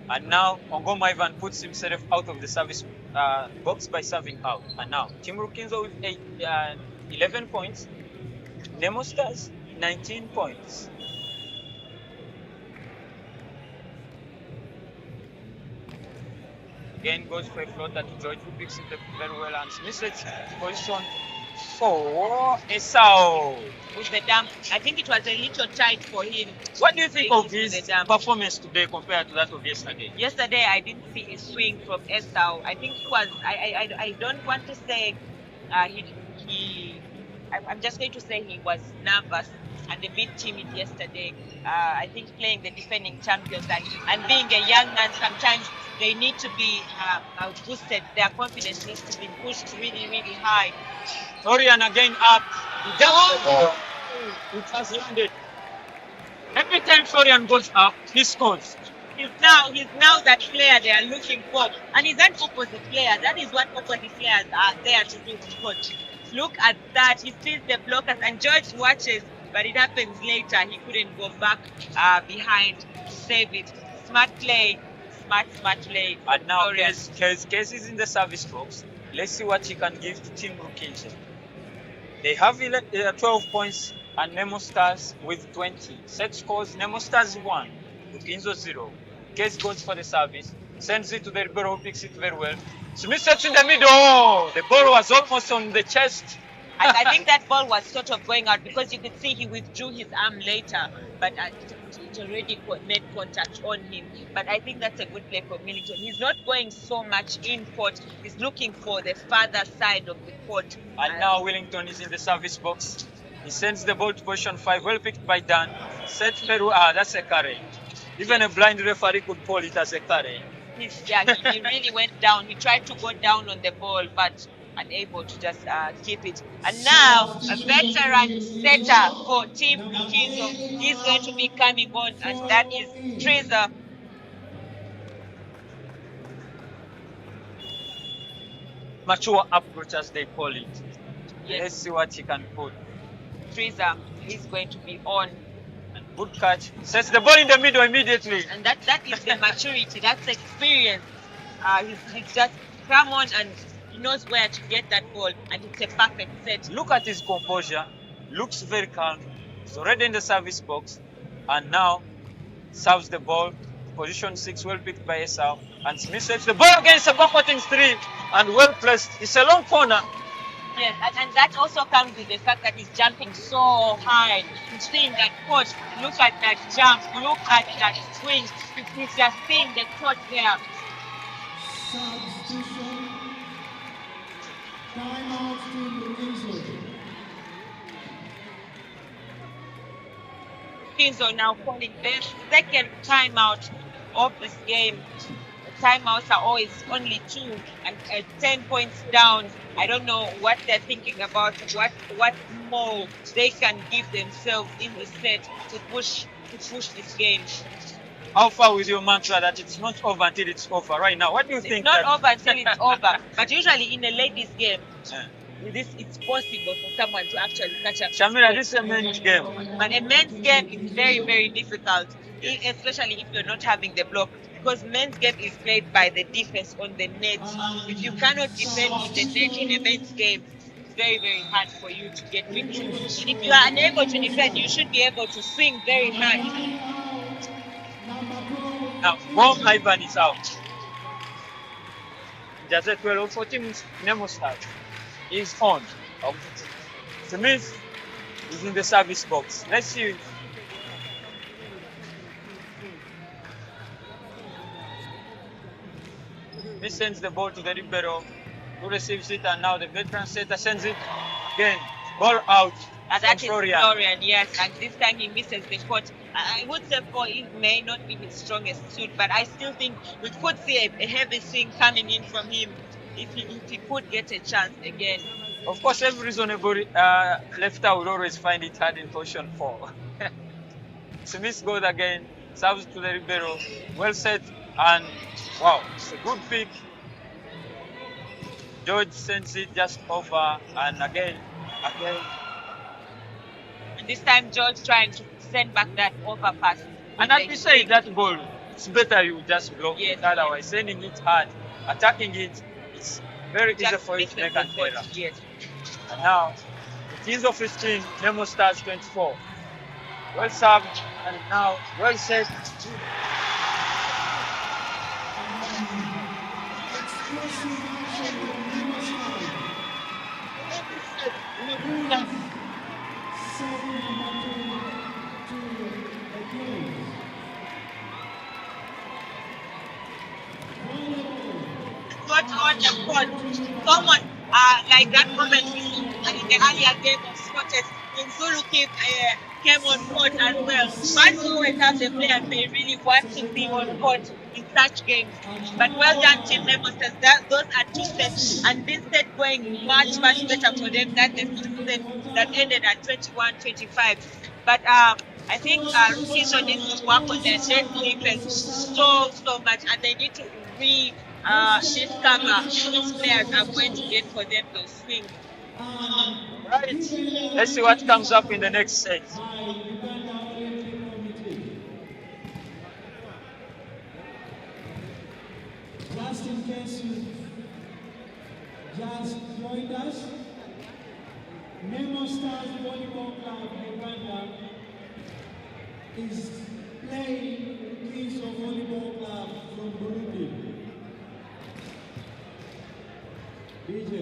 And now Ongoma Ivan puts himself out of the service box by serving out. And now Team Rukinzo with 11 points. Nemo Stars 19 points. Again goes for a floater to George, who picks it up very well and misses it. Position for Esau. With the dump, I think it was a little tight for him. What do you think of With his the dump. performance today compared to that of yesterday? Yesterday, I didn't see a swing from Esau. I think it was. I don't want to say I'm just going to say he was nervous and a bit timid yesterday. I think playing the defending champions and being a young man, sometimes they need to be boosted. Their confidence needs to be pushed really, really high. Florian again up. It has landed. Every time Florian goes up, he scores. He's now that player they are looking for, and he's an opposite player. That is what opposite players are there to do. Coach. Look at that. He sees the blockers, and George watches, but it happens later. He couldn't go back behind to save it. Smart play, smart play. And now Florian. Case is in the service box. Let's see what he can give to Team Rukinzo. They have 12 points and Nemo Stars with 20. Set scores: Nemo Stars 1, Rukinzo 0. Case goes for the service, sends it to the Ribeiro, who picks it very well. Smith sets in the middle. The ball was almost on the chest I think that ball was sort of going out because you could see he withdrew his arm later, but it already made contact on him. But I think that's a good play for Millington. He's not going so much in court. He's looking for the farther side of the court. And now Wellington is in the service box. He sends the ball to position 5. Well picked by Dan. Set Peru. That's a carry. Even a blind referee could call it as a carry. He really went down. He tried to go down on the ball, but unable to just keep it. And now a veteran setter for Team Rukinzo. He's going to be coming on, and that is Treasure. Mature approach, as they call it. Yes. Let's see what he can put. Treasure is going to be on. And good catch. Sets the ball in the middle immediately. And that is the maturity. That's experience. He's just come on and he knows where to get that ball, and it's a perfect set. Look at his composure. Looks very calm. He's already in the service box. And now serves the ball. Position 6, well picked by Esau. And Smith sets the ball against a backwarting 3. And well placed. It's a long corner. Yes, and that also comes with the fact that he's jumping so high. He's seeing that court. Look at that jump. Look at that swing. He's just seeing the court there. Substitution. Timeout to Rukinzo. Rukinzo now calling the second timeout of this game. The timeouts are always only 2 and 10 points down. I don't know what they're thinking about, what more they can give themselves in the set to push this game. How far with your mantra that it's not over until it's over right now? What do you think? It's not over until it's over. But usually in a ladies' game, it's possible for someone to actually catch up. Shamira, this is a men's game. But a men's game is very, very difficult, especially if you're not having the block. Because men's game is played by the defense on the net. If you cannot defend on the net in a men's game, it's very, very hard for you to get victory. And if you are unable to defend, you should be able to swing very hard. Now, Bomb Ivan is out. Just at 12 for Team Nemo start. He's on. Smith is in the service box. Let's see. He sends the ball to the libero, who receives it, and now the veteran setter sends it again. Ball out. And that is Florian, yes. And this time he misses the court. I would say for it may not be his strongest suit, but I still think we could see a heavy swing coming in from him if he could get a chance again. Of course, every reasonable lefter will always find it hard in position 4. Smith goes again, serves to the libero, well set, and wow, it's a good pick. George sends it just over, and again. And this time George trying to send back that overpass. And as we say, that ball, it's better you just block it. Otherwise, sending it hard, attacking it, it's very easy for you to make an error. Yes. And now, it is of 15, Nemo Stars 24. Well served, and now well set. Got on the court. Someone like that moment we saw in the earlier game of Scottish in Zulu came on court as well. But you always have the players they really want to be on court in such games. But well done, Team Nemo says that those are 2 sets, and this set going much better for them than the set that ended at 21-25. But I think Rukinzo needs to work on their net defense so much, and they need to discover which players are going to get for them those swings. Right. Let's see what comes up in the next set. Just in case you just joined us, Nemo Stars Volleyball Club Uganda is playing Rukinzo Volleyball Club from Burundi. DJ.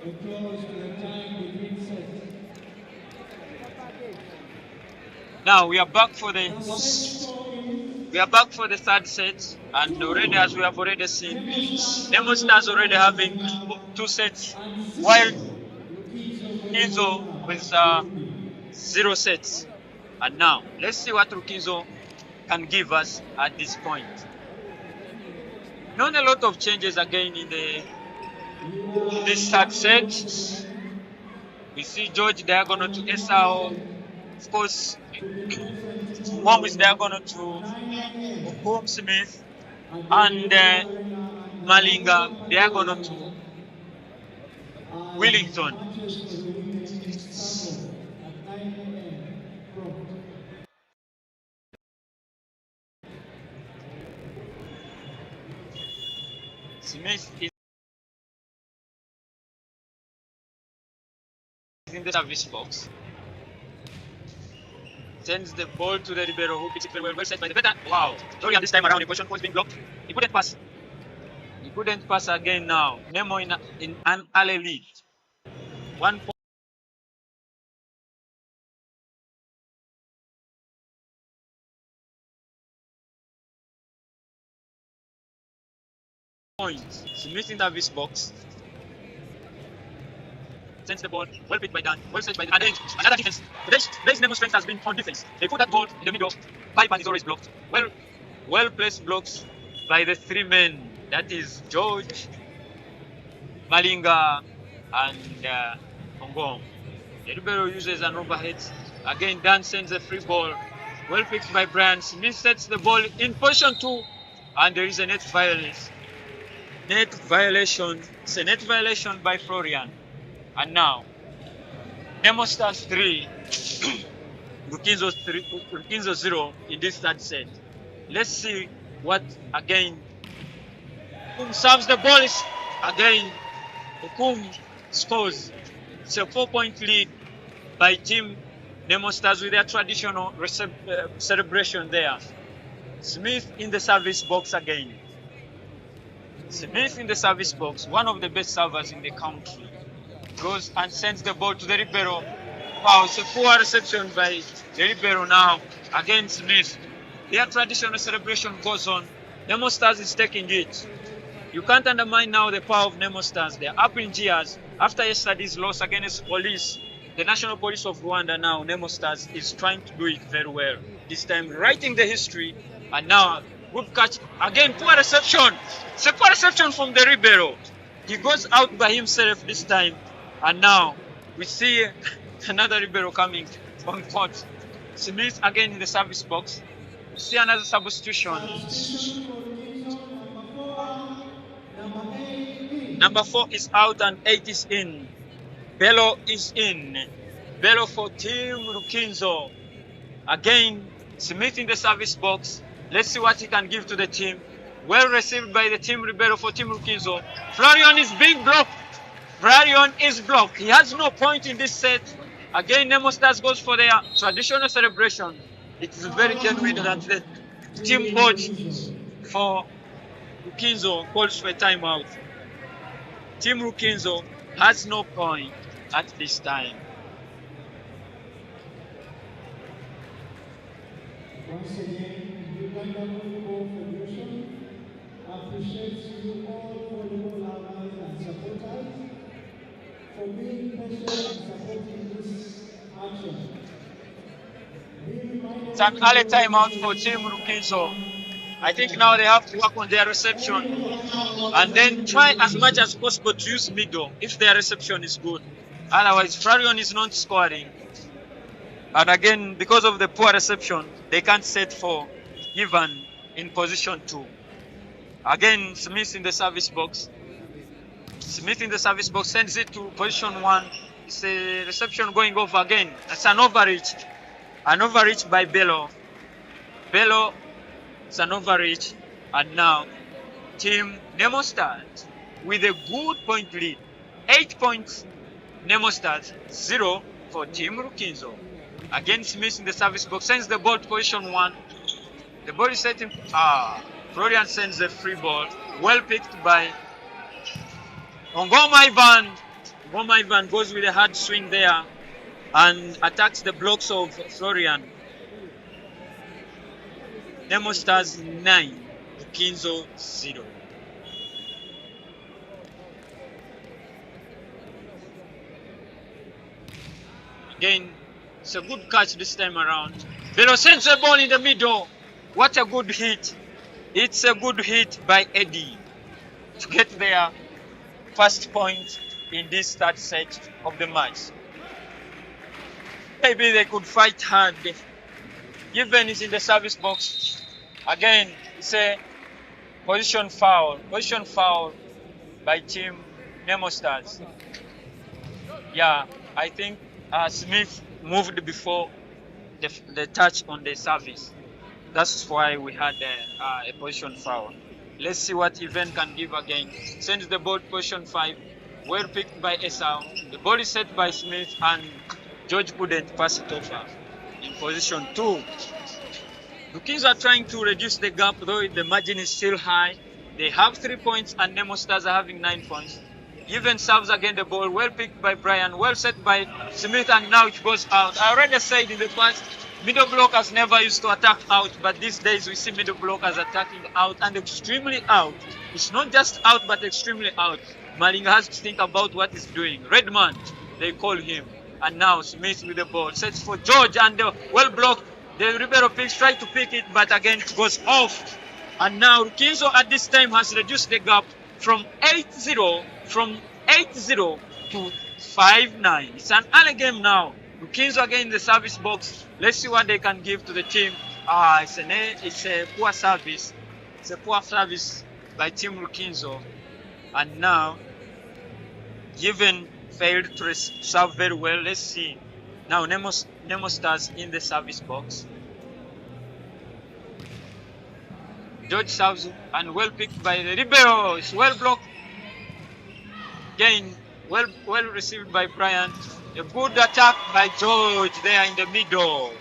a close to the time between sets. Now we are back for the The set score is third set, and already, as we have already seen, Nemo Stars Nemo holding Stars the already ball having now, two sets, and while 0. Rukinzo for the Rukinzo ball now. with Burundi. 0 sets. And now let's see what Rukinzo can give us at this point. Not a lot of changes again in this third set. We see George diagonal to Esau. Of course, Mom is diagonal to 9 a.m. Okom Smith, at the and Olympic Arena and Malinga National diagonal Arena. to As Wellington. matches for the women start off at 9 a.m. prompt. Smith is in the service box. Sends the ball to the libero, who picks it very well, well set by the veteran. Wow. Dorian this time around, the position was being blocked. He couldn't pass. He couldn't pass again now. Nemo in an early lead. 1 point. Smith in the service box. Sends the ball, well picked by Dan, well set by the, and then another defense. Today's Nemo strength has been on defense. They put that ball in the middle. Piper is always blocked. Well placed blocks by the three men. That is George, Malinga, and Ongong. The libero uses an overhead. Again, Dan sends a free ball. Well picked by Brian. Smith sets the ball in position 2, and there is a net violation. It's a net violation by Florian. And now, Nemo Stars 3, Rukinzo 0 in this third set. Let's see what again. Okum serves the ball again. Okum scores. It's a 4-point lead by Team Nemo Stars with their traditional celebration there. Smith in the service box again. Smith in the service box, one of the best servers in the country. Goes and sends the ball to the libero. Wow, it's a poor reception by the libero now. Again, Smith. Their traditional celebration goes on. Nemo Stars is taking it. You can't undermine now the power of Nemo Stars. They're up in gears. After yesterday's loss against police, the National Police of Rwanda now, Nemo Stars is trying to do it very well. This time writing the history, and now good catch. Again, poor reception. It's a poor reception from the libero. He goes out by himself this time. And now we see another libero coming on court. Smith again in the service box. We see another substitution. Substitution for Rukinzo, number 8. Number 4 is out and 8 is in. Bello is in. Bello for Team Rukinzo. Again, Smith in the service box. Let's see what he can give to the team. Well received by the team libero for Team Rukinzo. Florian is being blocked. Florian is blocked. He has no point in this set. Again, Nemo Stars goes for their traditional celebration. It's very genuine that the team coach for Rukinzo calls for a timeout. Team Rukinzo has no point at this time. Once again, Uganda Football Federation appreciates you all football lovers and supporters for being patient and supporting this action. It's an early timeout for Team Rukinzo. I think now they have to work on their reception and then try as much as possible to use middle if their reception is good. Otherwise, Florian is not scoring. And again, because of the poor reception, they can't set for even in position 2. Again, Smith in the service box. Smith in the service box sends it to position 1. It's a reception going over again. It's an overreach. An overreach by Bello. Bello, it's an overreach. And now, Team Nemo Stars with a good point lead. 8 points, Nemo Stars, 0 for Team Rukinzo. Again, Smith in the service box sends the ball to position 1. The ball is set in. Florian sends the free ball. Well picked by Ongoma Ivan. Mom Ivan goes with a hard swing there and attacks the blocks of Florian. Nemo Stars 9, Rukinzo 0. Again, it's a good catch this time around. Velo sends the ball in the middle. What a good hit. It's a good hit by Eddie to get their first point in this third set of the match. Maybe they could fight hard. Given is in the service box. Again, it's a position foul. Position foul by team Nemo Stars. Yeah, I think Smith moved before the touch on the service. That's why we had a position foul. Let's see what Even can give again. Sends the ball to position 5. Well picked by Esau. The ball is set by Smith and George couldn't pass it over. In position 2. The Kings are trying to reduce the gap, though the margin is still high. They have 3 points and Nemo Stars are having 9 points. Even serves again the ball, well picked by Brian, well set by Smith, and now it goes out. I already said in the past, middle blockers never used to attack out, but these days we see middle blockers attacking out and extremely out. It's not just out, but extremely out. Malinga has to think about what he's doing. Redman, they call him. And now Smith with the ball, sets for George, and well blocked. The Ribeiro picks, try to pick it, but again it goes off. And now Rukinzo at this time has reduced the gap from 8-0 to 5-9. It's an early game now. Rukinzo again in the service box. Let's see what they can give to the team. It's a poor service. It's a poor service by Team Rukinzo. And now, Given failed to serve very well. Let's see. Now Nemo Stars in the service box. George serves and well picked by the Ribeiro. It's well blocked. Again, well received by Brian. A good attack by George there in the middle.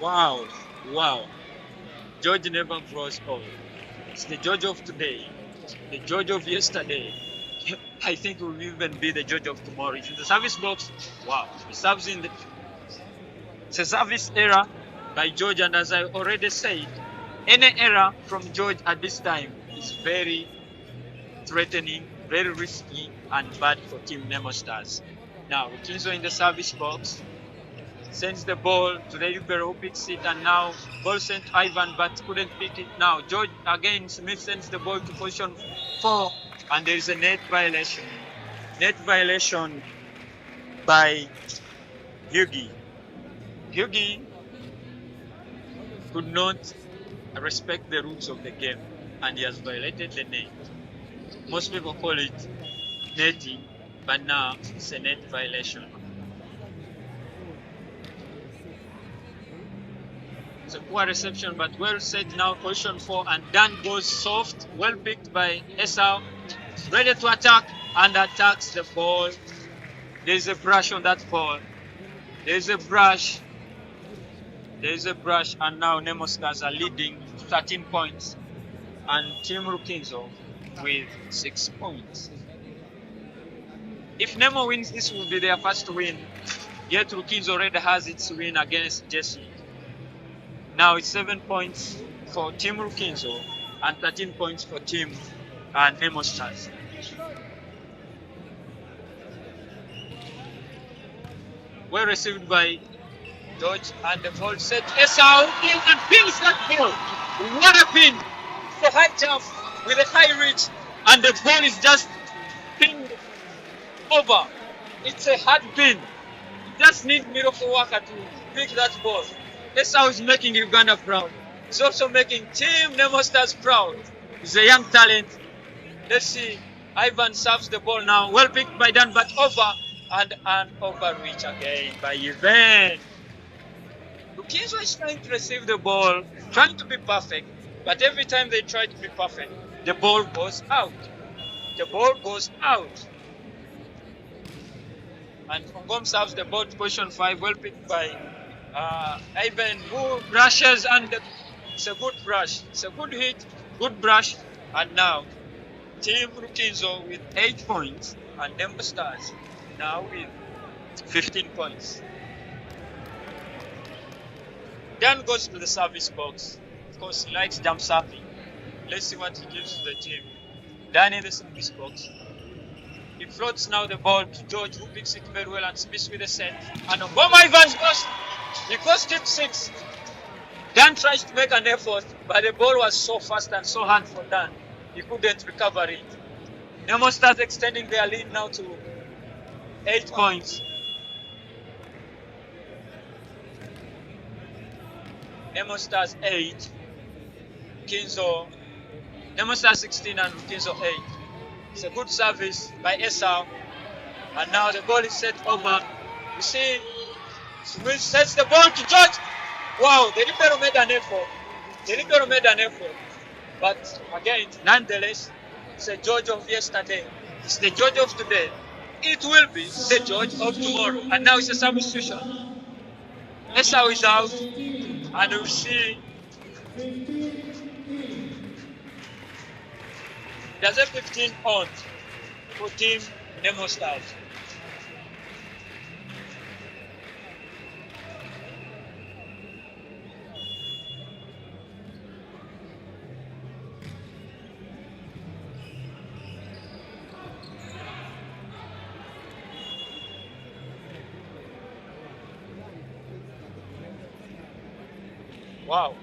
Wow. George never grows old. It's the George of today, the George of yesterday. I think it will even be the George of tomorrow. It's in the service box. Wow. He serves in the... It's a service error by George, and as I already said, any error from George at this time is very threatening, very risky, and bad for Team Nemo Stars. Now, Rukinzo in the service box sends the ball to the Ribeiro, who picks it, and now ball sent to Ivan, but couldn't pick it. Now, George again, Smith sends the ball to position 4, and there is a net violation. Net violation by Hughie. Hughie could not respect the rules of the game, and he has violated the net. Most people call it netting, but now it's a net violation. It's a poor reception, but well set now, position 4, and Dan goes soft, well picked by Esau, ready to attack, and attacks the ball. There's a brush on that ball. There's a brush, and now Nemo Stars are leading 13 points, and Team Rukinzo with 6 points. If Nemo wins, this will be their first win, yet Rukinzo already has its win against Jesse. Now it's 7 points for Team Rukinzo and 13 points for Team Nemo Stars. Well received by George, and the ball set. Esau in and pins that ball. What a pin! It's a high jump with a high reach, and the ball is just pinned over. It's a hard pin. You just need miracle worker to pick that ball. Esau is making Uganda proud. He's also making Team Nemo Stars proud. He's a young talent. Let's see. Ivan serves the ball now. Well picked by Dan, but over and an overreach again by Ivan. Rukinzo is trying to receive the ball, trying to be perfect, but every time they try to be perfect, the ball goes out. The ball goes out. And Fongom serves the ball to position 5, well picked by Ivan, who brushes, and it's a good brush. It's a good hit, good brush. And now, Team Rukinzo with 8 points and Nemo Stars now with 15 points. Dan goes to the service box. Of course, he likes jump serving. Let's see what he gives to the team. Dan in the service box. He floats now the ball to George, who picks it very well and Smith with a set. And Obama Evans goes tip 6. Dan tries to make an effort, but the ball was so fast and so hard for Dan. He couldn't recover it. Nemo Stars extending their lead now to 8 points. Nemo Stars 8. Rukinzo. Nemo Stars 16 and Rukinzo 8. It's a good service by Esau. And now the ball is set over. You see, Smith sets the ball to George. Wow, the Libero made an effort. But again, nonetheless, it's a George of yesterday. It's the George of today. It will be the George of tomorrow. And now it's a substitution. Esau is out. And we'll see. There's a 15 on for Team Nemo Stars. Wow.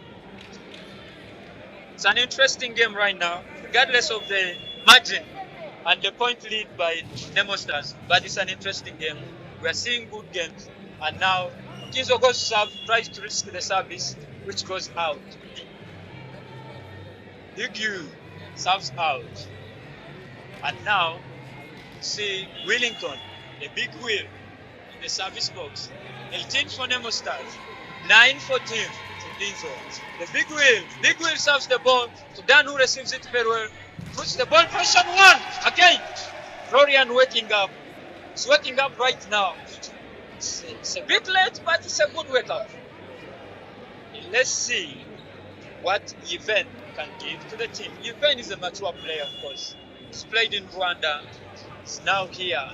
It's an interesting game right now, regardless of the margin and the point lead by Nemo Stars. But it's an interesting game. We are seeing good games. And now, Rukinzo goes to serve, tries to risk the service, which goes out. Big U serves out. And now, see Willington, the big wheel in the service box. 18 for Nemo Stars, 9 for Team Rukinzo. The big wheel serves the ball to Dan, who receives it very well. Puts the ball pressure 1 again. Florian waking up. He's waking up right now. It's a bit late, but it's a good wake up. Let's see what Yven can give to the team. Yven is a mature player, of course. He's played in Rwanda. He's now here.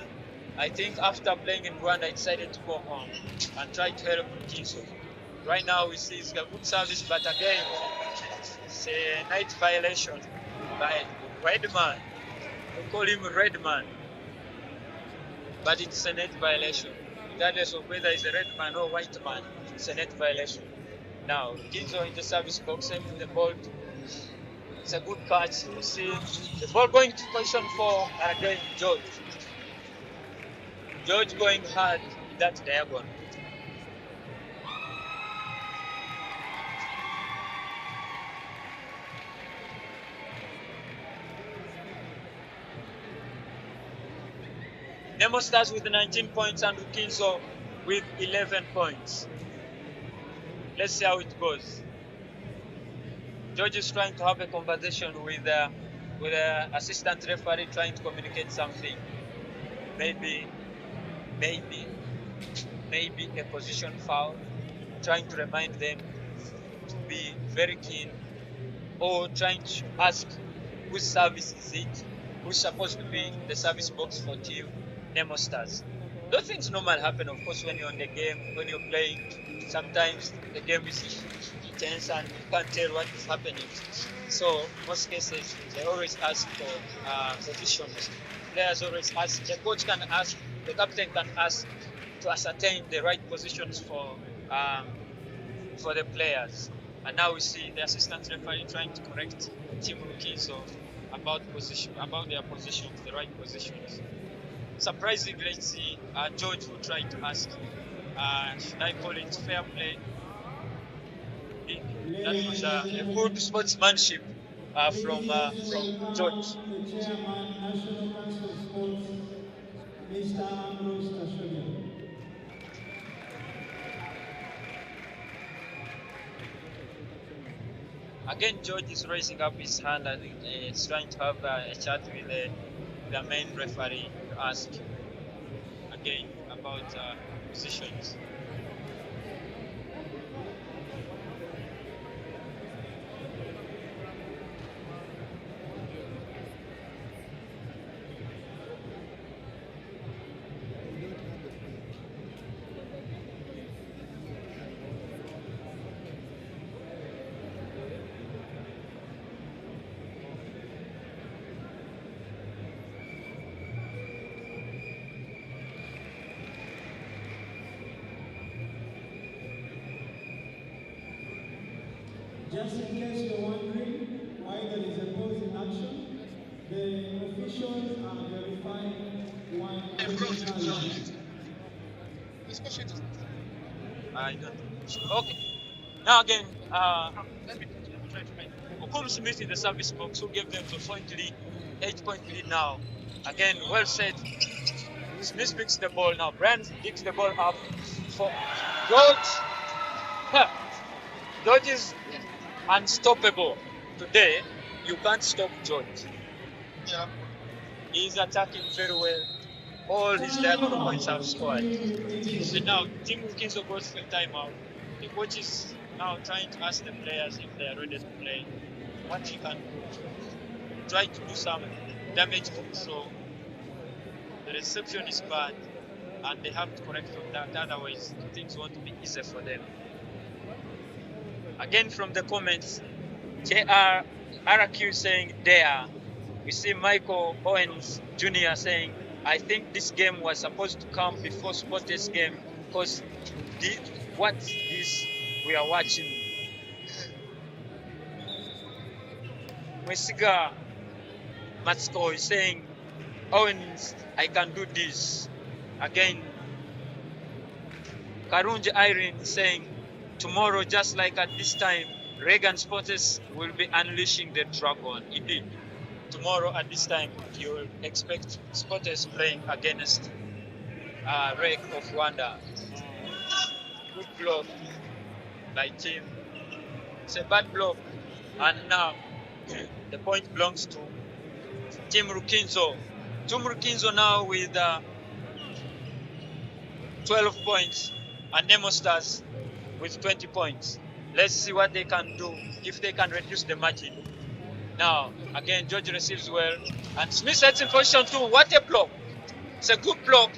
I think after playing in Rwanda, he decided to go home and try to help Rukinzo. Right now, we see he's got good service, but again, it's a night violation by Redman. We call him Redman. But it's a net violation. Regardless of whether it's a red man or white man, it's a net violation. Now, Rukinzo in the service box, sending the ball. It's a good catch. You see the ball going to position 4, and again, George. George going hard in that diagonal. Nemo Stars with 19 points and Rukinzo with 11 points. Let's see how it goes. George is trying to have a conversation with the assistant referee, trying to communicate something. Maybe a position foul, trying to remind them to be very keen, or trying to ask whose service is it, who's supposed to be in the service box for Team Nemo Stars. Those things normally happen, of course, when you're on the game, when you're playing. Sometimes the game is intense and you can't tell what is happening. So, most cases, they always ask for positions. Players always ask, the coach can ask, the captain can ask to ascertain the right positions for the players. And now we see the assistant referee trying to correct Team Rukinzo about their positions, the right positions. Surprisingly, let's see George who tried to ask, should I call it fair play? That was a good sportsmanship from George. The chairman, National Council of Sports, Mr. Ambrose Tasholia. Again, George is raising up his hand and he's trying to have a chat with the main referee to ask again about positions. Just in case you're wondering why there is a pause in action, the officials are verifying one technicality. I don't know. Okay. Now again, Okum Smith in the service box who gave them the 8-point lead now. Again, well said. Smith picks the ball now. Brand picks the ball up for George. George is unstoppable. Today, you can't stop George. Yeah. He's attacking very well. All his diagonal points have scored. So now, Team Rukinzo goes for timeout. The coach is now trying to ask the players if they are ready to play, what he can do. Try to do some damage control. The reception is bad, and they have to correct on that. Otherwise, things won't be easy for them. Again, from the comments, JR RQ saying there. We see Michael Owens Jr. saying, I think this game was supposed to come before Sport's game because what this we are watching. Mwesiga Matsko is saying, Owens, I can do this. Again, Karunji Irene is saying, tomorrow, just like at this time, Reagan Sports will be unleashing the dragon. Indeed, tomorrow at this time, you will expect Sports playing against Reg of Rwanda. Good block by team. It's a bad block, and now the point belongs to Team Rukinzo. Team Rukinzo now with 12 points, and Nemo Stars with 20 points. Let's see what they can do, if they can reduce the margin. Now, again, George receives well, and Smith sets in position 2. What a block! It's a good block.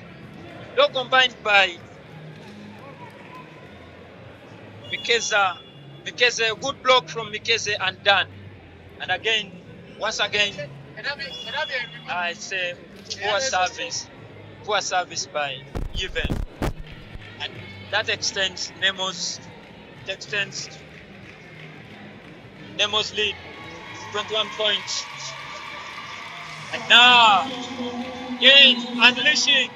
Block combined by Mikeza. Mikeze, a good block from Mikeze and Dan. And again, once again, it's a poor service by Even. And that extends Nemo's lead, 21 points. And now, again, unleashing.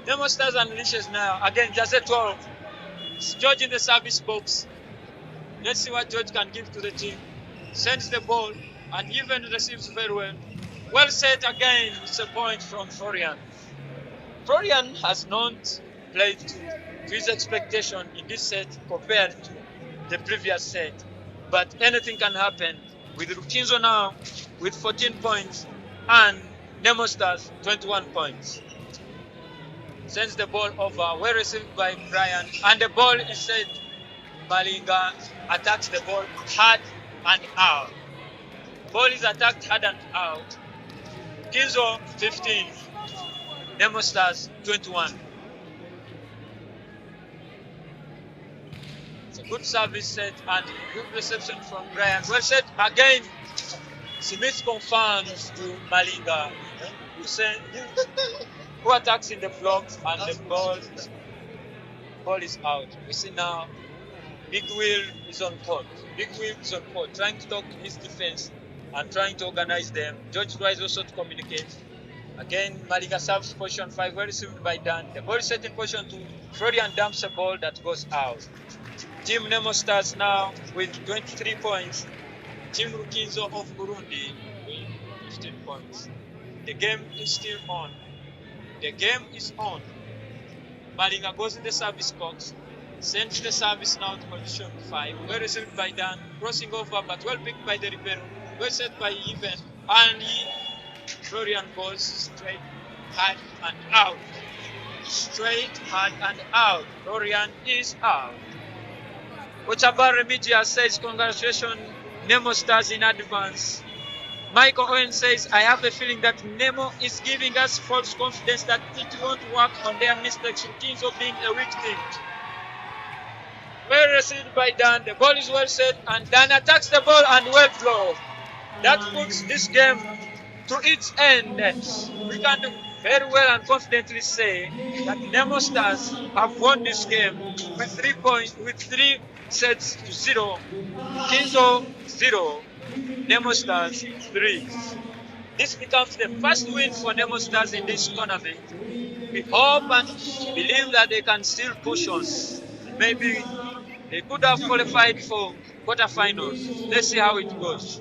Nemo Stars unleashes now. Again, just a 12. It's George in the service box. Let's see what George can give to the team. Sends the ball and even receives very well. Well set again. It's a point from Florian. Florian has not played to his expectation in this set compared to the previous set. But anything can happen with Rukinzo now with 14 points and Nemo Stars 21 points. Sends the ball over, well received by Brian, and the ball is set. Malinga attacks the ball hard and out. Ball is attacked hard and out. Kinzo 15, Nemo Stars 21. It's a good service set and good reception from Brian. Well set again. Smith confirms to Malinga, who attacks in the blocks, and the ball is out. We see now Big Will is on court. Big Will is on court, trying to talk to his defense and trying to organize them. George tries also to communicate. Again, Malinga serves position 5, well received by Dan. The ball is set in position 2. Florian dumps a ball that goes out. Team Nemo Stars now with 23 points. Team Rukinzo of Burundi with 15 points. The game is still on. The game is on. Malinga goes in the service box, sends the service now to position 5. Well received by Dan, crossing over, but well picked by the Ribeiro. Well set by Even, and Florian goes straight, hard, and out. Straight, hard, and out. Florian is out. Ochabare Media says, congratulations, Nemo Stars in advance. Michael Owen says, I have a feeling that Nemo is giving us false confidence that it won't work on their mistakes. Rukinzo being a weak team. Well received by Dan. The ball is well set, and Dan attacks the ball and well blocked. That puts this game to its end. We can very well and confidently say that Nemo Stars have won this game with 3 points, with 3 sets to 0. Rukinzo 0, Nemo Stars 3. This becomes the first win for Nemo Stars in this tournament. We hope and believe that they can still push on. Maybe they could have qualified for quarterfinals. Let's see how it goes.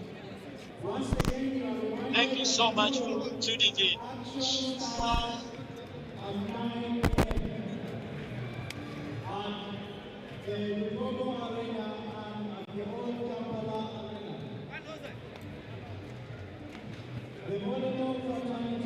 Once again, you are Thank reminded you that so much for the tuning in. action starts at 9 a.m. at the Global Arena and at the old Kampala Arena. The volleyball fraternity